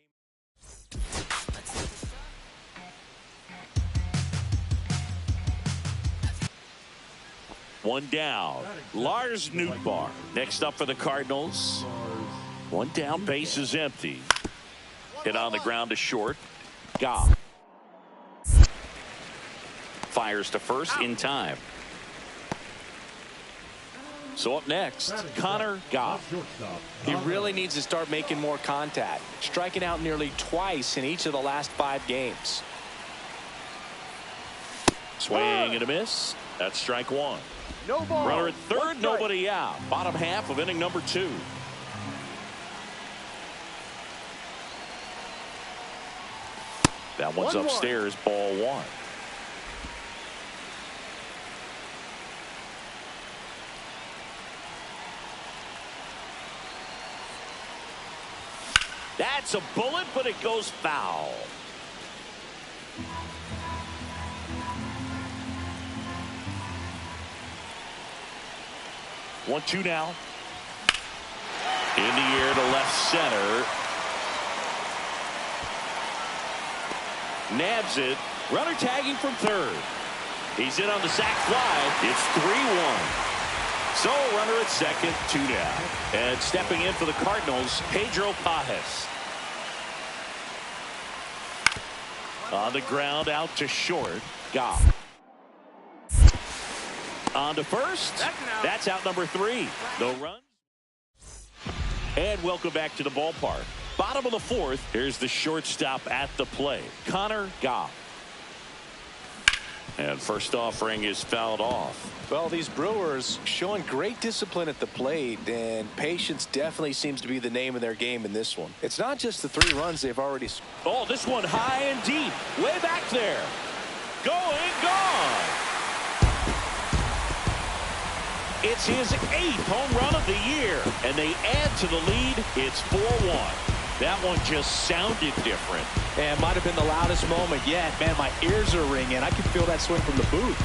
Speaker 2: One down. Lars Nootbaar. Next up for the Cardinals. One down, base is empty. Hit on the ground to short. Goff. Fires to first in time. So up next, Connor Goff.
Speaker 1: He really needs to start making more contact, striking out nearly twice in each of the last 5 games.
Speaker 2: Swing and a miss. That's strike one.
Speaker 4: No ball.
Speaker 2: Runner at third, nobody out. Bottom half of inning number 2. That one's upstairs, ball 1. That's a bullet, but it goes foul. One, two now. In the air to left center. Nabs it. Runner tagging from third. He's in on the sac fly. It's 3-1. So runner at second, 2 down. And stepping in for the Cardinals, Pedro Pages. On the ground, out to short. Goff. On to first. That's out number 3. No runs. And welcome back to the ballpark. Bottom of the 4th. Here's the shortstop at the plate, Connor Goff. And first offering is fouled off.
Speaker 1: Well, these Brewers showing great discipline at the plate, and patience definitely seems to be the name of their game in this one. It's not just the 3 runs they've already scored.
Speaker 2: Oh, this one high and deep. Way back there. Going, gone. It's his 8th home run of the year, and they add to the lead. It's 4-1. That one just sounded different.
Speaker 1: And might have been the loudest moment yet. Man, my ears are ringing. I can feel that swing from the booth.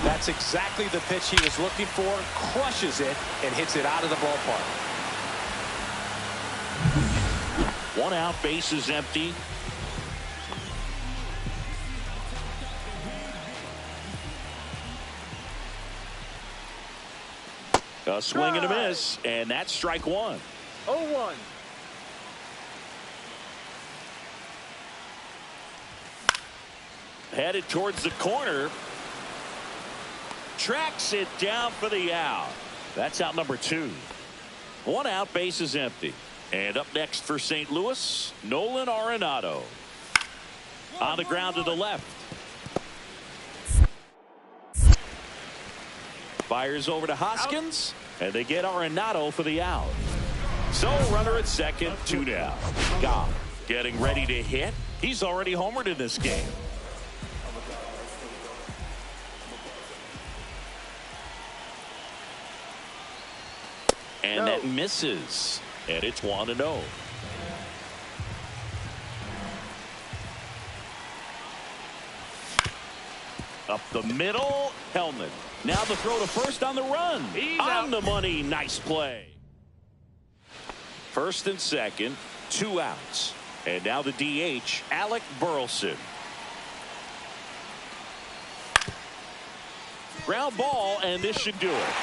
Speaker 1: That's exactly the pitch he was looking for. Crushes it and hits it out of the ballpark.
Speaker 2: 1 out, base is empty. A swing and a miss, and that's strike 1.
Speaker 4: 0-1.
Speaker 2: Headed towards the corner. Tracks it down for the out. That's out number 2. 1 out, base is empty. And up next for St. Louis, Nolan Arenado. On the ground to the left. Fires over to Hoskins, and they get Arenado for the out. So runner at second, 2 down. Goff getting ready to hit. He's already homered in this game. And that misses, and it's 1-0. Up the middle, Hellman. Now the throw to first on the run. On the money, nice play. First and second, 2 outs. And now the DH, Alec Burleson. Ground ball, and this should do it.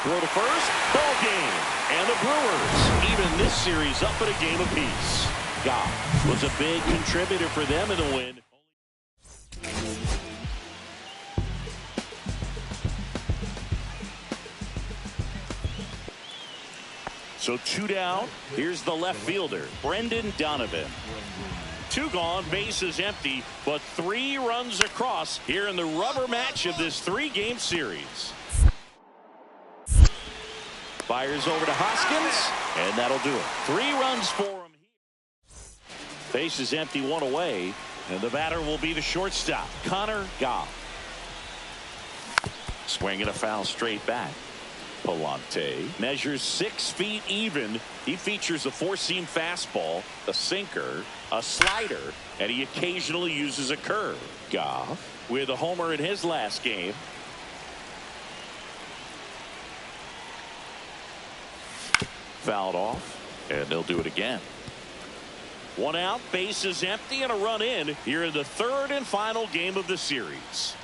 Speaker 2: Throw to first, ball game. And the Brewers even this series up at a game apiece. Goff was a big contributor for them in the win. So 2 down. Here's the left fielder, Brendan Donovan. 2 gone, bases empty, but 3 runs across here in the rubber match of this 3-game series. Fires over to Hoskins, and that'll do it. 3 runs for him. Bases empty, 1 away, and the batter will be the shortstop, Connor Goff. Swinging a foul straight back. Palante measures 6 feet even. He features a 4-seam fastball, a sinker, a slider, and he occasionally uses a curve. Goff with a homer in his last game. Fouled off, and they'll do it again. 1 out, bases empty, and a run in here in the 3rd and final game of the series.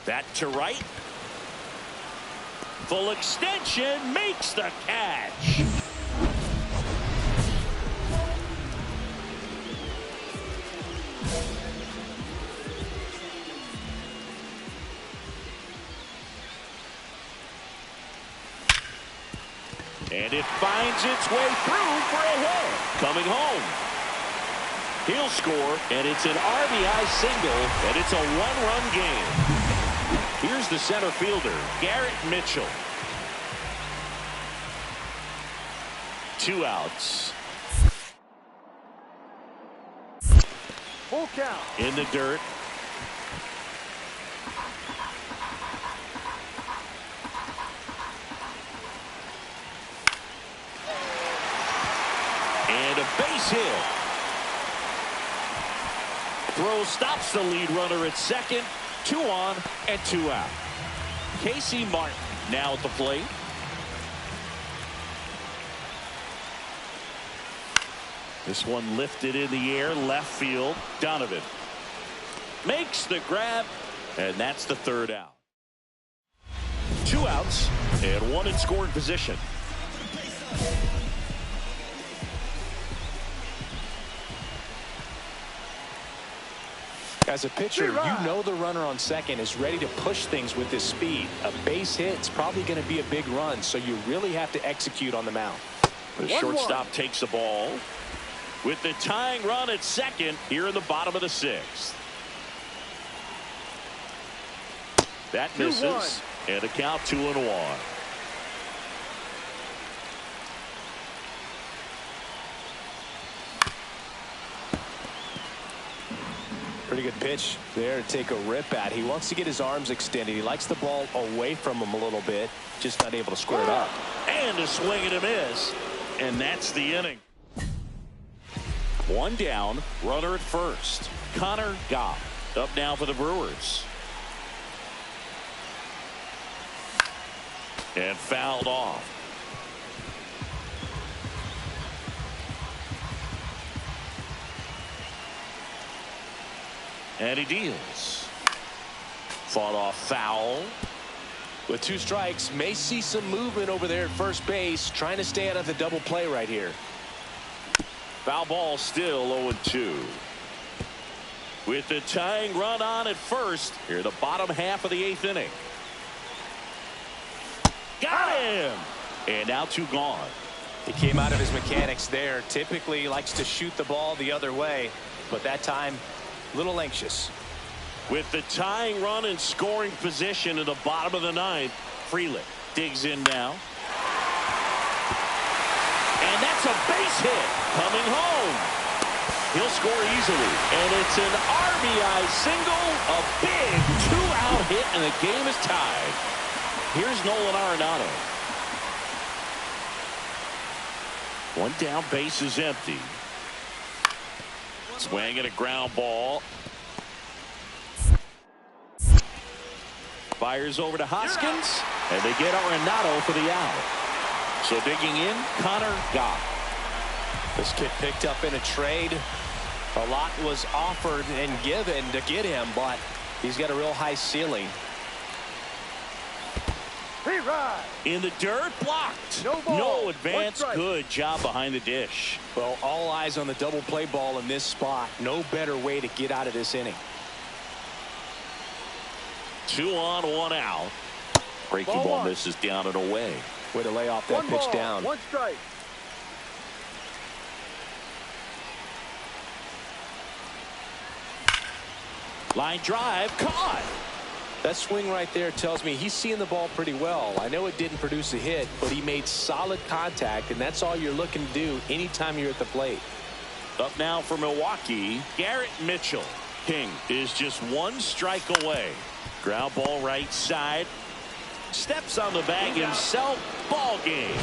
Speaker 2: That to right. Full extension, makes the catch. And it finds its way through for a hit. Coming home. He'll score, and it's an RBI single, and it's a 1-run game. Here's the center fielder, Garrett Mitchell. 2 outs.
Speaker 4: Full count.
Speaker 2: In the dirt. And a base hit. Throw stops the lead runner at second. 2 on and 2 out. Casey Martin now at the plate. This one lifted in the air, left field. Donovan makes the grab, and that's the 3rd out. 2 outs and 1 in scoring position.
Speaker 1: As a pitcher, you know the runner on second is ready to push things with his speed. A base hit is probably going to be a big run, so you really have to execute on the mound.
Speaker 2: The shortstop takes the ball with the tying run at second here in the bottom of the 6th. That misses, and a count 2-1.
Speaker 1: Pretty good pitch there to take a rip at. He wants to get his arms extended. He likes the ball away from him a little bit, just not able to square it up.
Speaker 2: And a swing and a miss, and that's the inning. 1 down, runner at first. Connor Goff up now for the Brewers. And fouled off. And he deals. Fought off foul.
Speaker 1: With 2 strikes, may see some movement over there at first base, trying to stay out of the double play right here.
Speaker 2: Foul ball, still 0-2. With the tying run on at first, here the bottom half of the 8th inning. Got him! And now 2 gone.
Speaker 1: He came out of his mechanics there. Typically likes to shoot the ball the other way, but that time a little anxious.
Speaker 2: With the tying run in scoring position in the bottom of the 9th, Frelick digs in now. And that's a base hit coming home. He'll score easily, and it's an RBI single, a big 2-out hit, and the game is tied. Here's Nolan Arenado. 1 down, base is empty. Swing and a ground ball. Fires over to Hoskins, and they get Arenado for the out. So digging in, Connor Goff.
Speaker 1: This kid picked up in a trade. A lot was offered and given to get him, but he's got a real high ceiling.
Speaker 2: In the dirt, blocked. No advance. Good job behind the dish.
Speaker 1: Well, all eyes on the double play ball in this spot. No better way to get out of this inning.
Speaker 2: 2 on, 1 out. Breaking ball misses down and away.
Speaker 1: Way to lay off that pitch down.
Speaker 4: One strike.
Speaker 2: Line drive, caught.
Speaker 1: That swing right there tells me he's seeing the ball pretty well. I know it didn't produce a hit, but he made solid contact, and that's all you're looking to do anytime you're at the plate.
Speaker 2: Up now for Milwaukee, Garrett Mitchell. King is just one strike away. Ground ball right side. Steps on the bag himself. Ball game.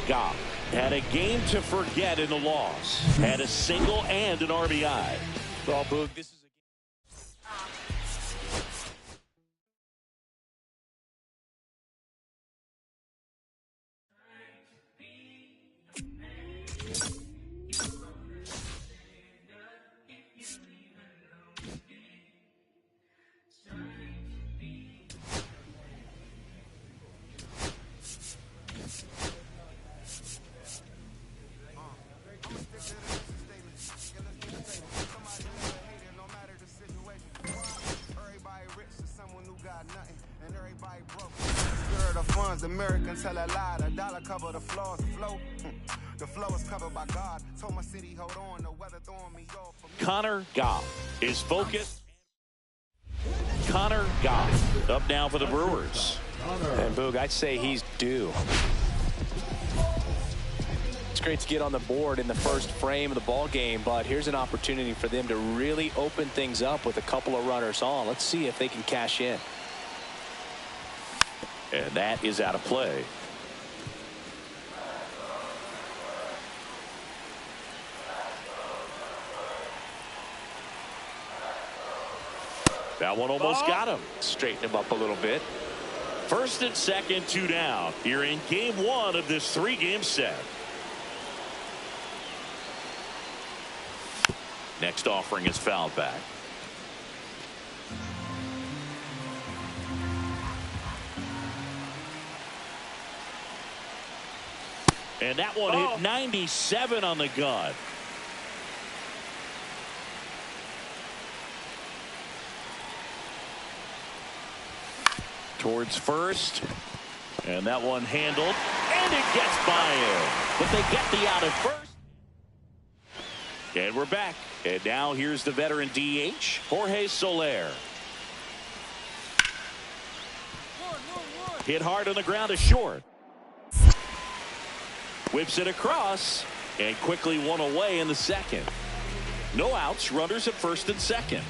Speaker 2: Goff had a game to forget in the loss. Had a single and an RBI.
Speaker 1: Well, Boog, this is
Speaker 8: Americans tell a lie. The dollar cover the flaws flow. The flow is covered by God. Told my city, hold on. The weather throwing me off.
Speaker 2: Connor Goff is focused. Connor Goff up now for the Brewers.
Speaker 1: And Boog, I'd say he's due. It's great to get on the board in the first frame of the ball game, but here's an opportunity for them to really open things up with a couple of runners on. Let's see if they can cash in.
Speaker 2: And that is out of play. That one almost got him.
Speaker 1: Straighten him up a little bit.
Speaker 2: First and second, 2 down. You're in game 1 of this 3-game set. Next offering is fouled back. And that one hit 97 on the gun. Towards first. And that one handled. And it gets by him. But they get the out at first. And we're back. And now here's the veteran DH, Jorge Soler. Hit hard on the ground to short. Whips it across and quickly one away in the second. No outs, runners at first and second.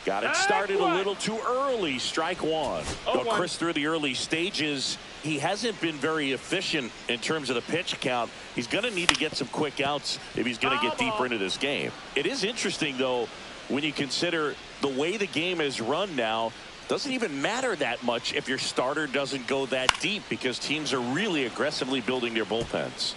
Speaker 2: Got it started a little too early. Strike one. Chris, through the early stages, he hasn't been very efficient in terms of the pitch count. He's going to need to get some quick outs if he's going to get deeper into this game. It is interesting, though, when you consider the way the game is run now. Doesn't even matter that much if your starter doesn't go that deep because teams are really aggressively building their bullpens.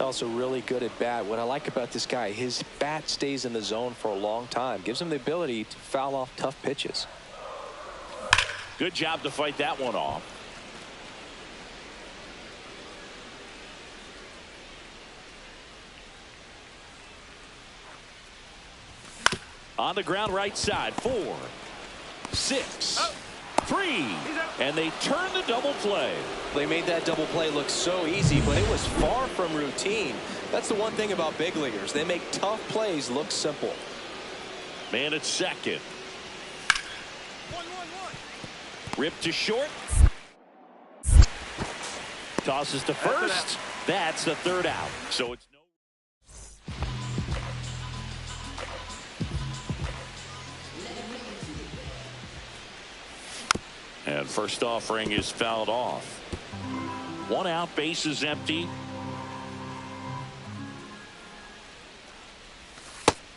Speaker 1: Also really good at bat. What I like about this guy, his bat stays in the zone for a long time. Gives him the ability to foul off tough pitches.
Speaker 2: Good job to fight that one off. On the ground right side. 4, 6, 3, and they turn the double play.
Speaker 1: They made that double play look so easy, but it was far from routine. That's the one thing about big leaguers. They make tough plays look simple.
Speaker 2: Man at second. Ripped to short. Tosses to first. That's the third out. So it's and first offering is fouled off. 1 out, base is empty.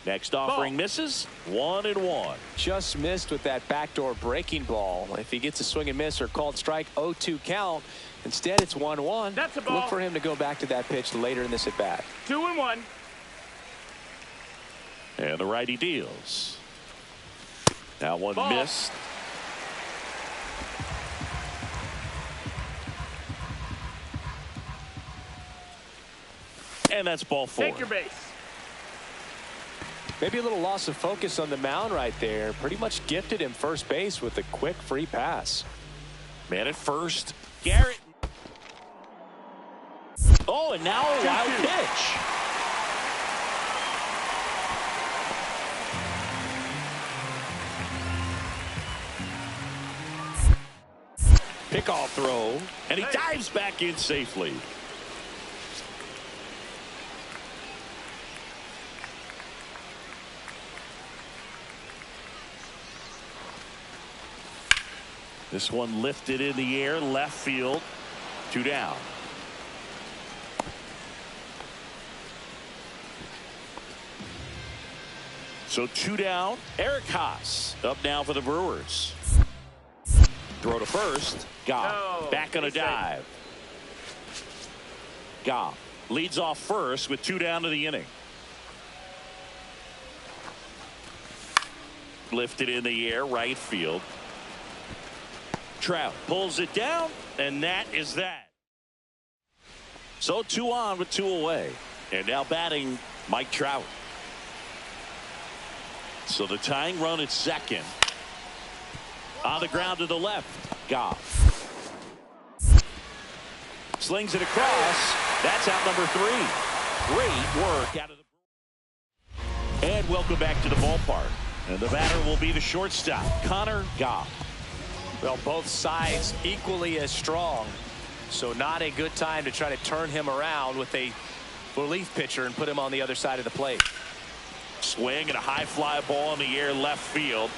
Speaker 2: Next offering misses. 1-1.
Speaker 1: Just missed with that backdoor breaking ball. If he gets a swing and miss or called strike, 0-2 count. Instead, it's 1-1.
Speaker 4: That's a ball.
Speaker 1: Look for him to go back to that pitch later in this at bat.
Speaker 4: 2-1.
Speaker 2: And the righty deals. That one missed. And that's ball 4.
Speaker 4: Take your base.
Speaker 1: Maybe a little loss of focus on the mound right there. Pretty much gifted him first base with a quick free pass.
Speaker 2: Man at first. Garrett. Oh, and now a wild pitch. Pickoff throw. And he dives back in safely. This one lifted in the air, left field, 2 down. So 2 down. Eric Haas up now for the Brewers. Throw to first. Goff back on a dive. Goff leads off first with 2 down to the inning. Lifted in the air, right field. Trout pulls it down, and that is that. So 2 on with 2 away. And now batting Mike Trout. So the tying run at second. On the ground to the left. Goff. Slings it across. That's out number 3. Great work out of the. And welcome back to the ballpark. And the batter will be the shortstop, Connor Goff.
Speaker 1: Well, both sides equally as strong. So not a good time to try to turn him around with a relief pitcher and put him on the other side of the plate.
Speaker 2: Swing and a high fly ball in the air left field.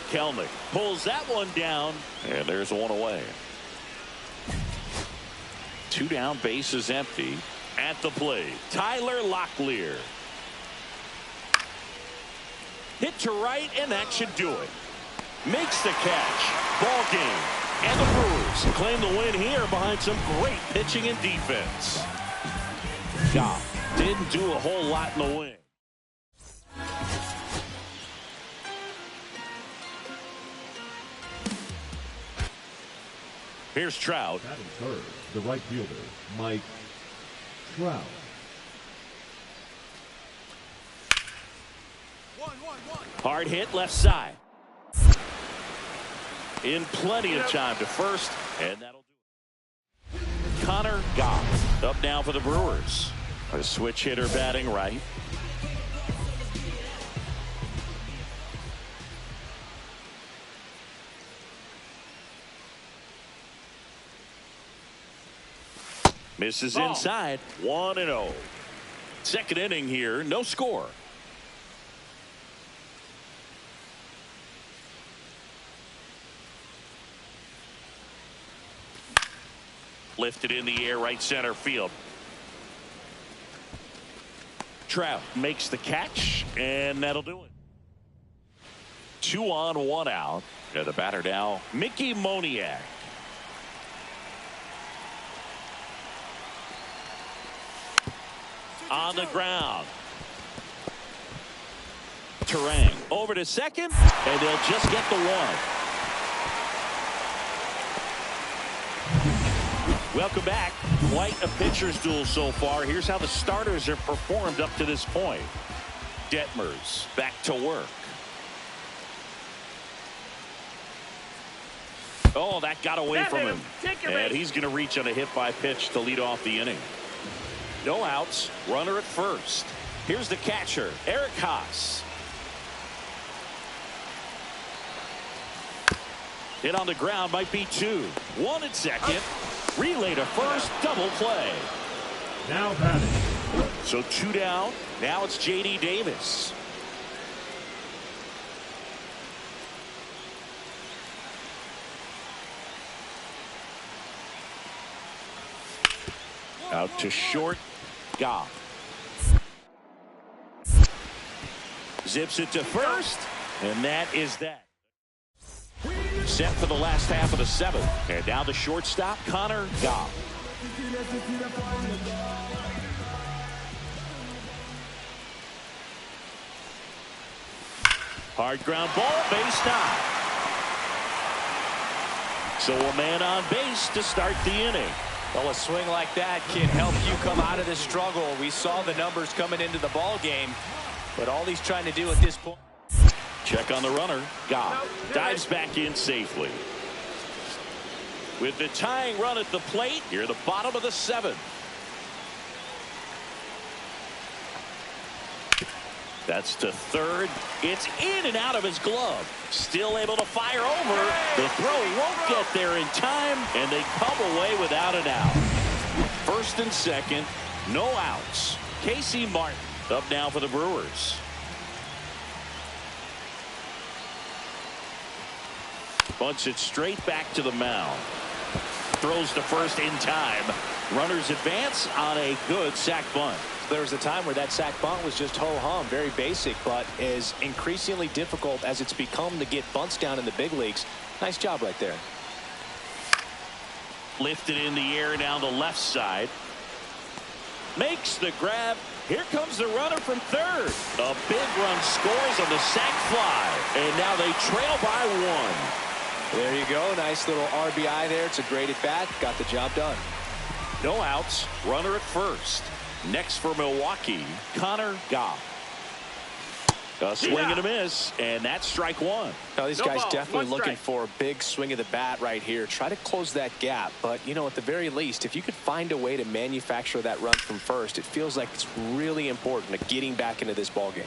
Speaker 2: Kelnick pulls that one down, and there's 1 away. 2 down, base is empty. At the plate, Tyler Locklear. Hit to right, and that should do it. Makes the catch. Ball game. And the Brewers claim the win here behind some great pitching and defense. Goff didn't do a whole lot in the win. Here's Trout.
Speaker 3: Batting third, the right fielder, Mike Trout.
Speaker 2: Hard hit left side. In plenty of time to first, and that'll do it. Connor Goff up now for the Brewers. A switch hitter batting right. Misses inside. 1-0. Second inning here, no score. Lifted in the air, right center field. Trout makes the catch, and that'll do it. 2 on, 1 out. And the batter now, Mickey Moniak. On the ground. Terang over to second, and they'll just get the 1. Welcome back. Quite a pitcher's duel so far. Here's how the starters have performed up to this point. Detmers back to work. Oh, that got away from him. And he's going to reach on a hit by pitch to lead off the inning. No outs. Runner at first. Here's the catcher, Eric Haas. Hit on the ground, might be 2. 1 at second. Relay to first, double play.
Speaker 3: Now batting.
Speaker 2: So 2 down. Now it's J.D. Davis. Out to short. Goff. Zips it to first, and that is that. Set for the last half of the seventh. And now the shortstop, Connor Goff. Hard ground ball, base knock. So a man on base to start the inning.
Speaker 1: Well, a swing like that can help you come out of the struggle. We saw the numbers coming into the ball game, but all he's trying to do at this point.
Speaker 2: Check on the runner. Goff dives back in safely. With the tying run at the plate, here the bottom of the seventh. That's to third. It's in and out of his glove. Still able to fire over. The throw won't get there in time, and they come away without an out. First and second, no outs. Casey Martin up now for the Brewers. Bunts it straight back to the mound. Throws to first in time. Runners advance on a good sac bunt.
Speaker 1: There was a time where that sac bunt was just ho-hum, very basic, but is increasingly difficult as it's become to get bunts down in the big leagues. Nice job right there.
Speaker 2: Lifted in the air down the left side. Makes the grab. Here comes the runner from third. A big run scores on the sac fly. And now they trail by one.
Speaker 1: There you go. Nice little RBI there. It's a great at bat. Got the job done.
Speaker 2: No outs. Runner at first. Next for Milwaukee, Connor Goff. A swing and a miss, and that's strike one.
Speaker 1: Now, these guys definitely looking for a big swing of the bat right here. Try to close that gap. But, you know, at the very least, if you could find a way to manufacture that run from first, it feels like it's really important to getting back into this ball game.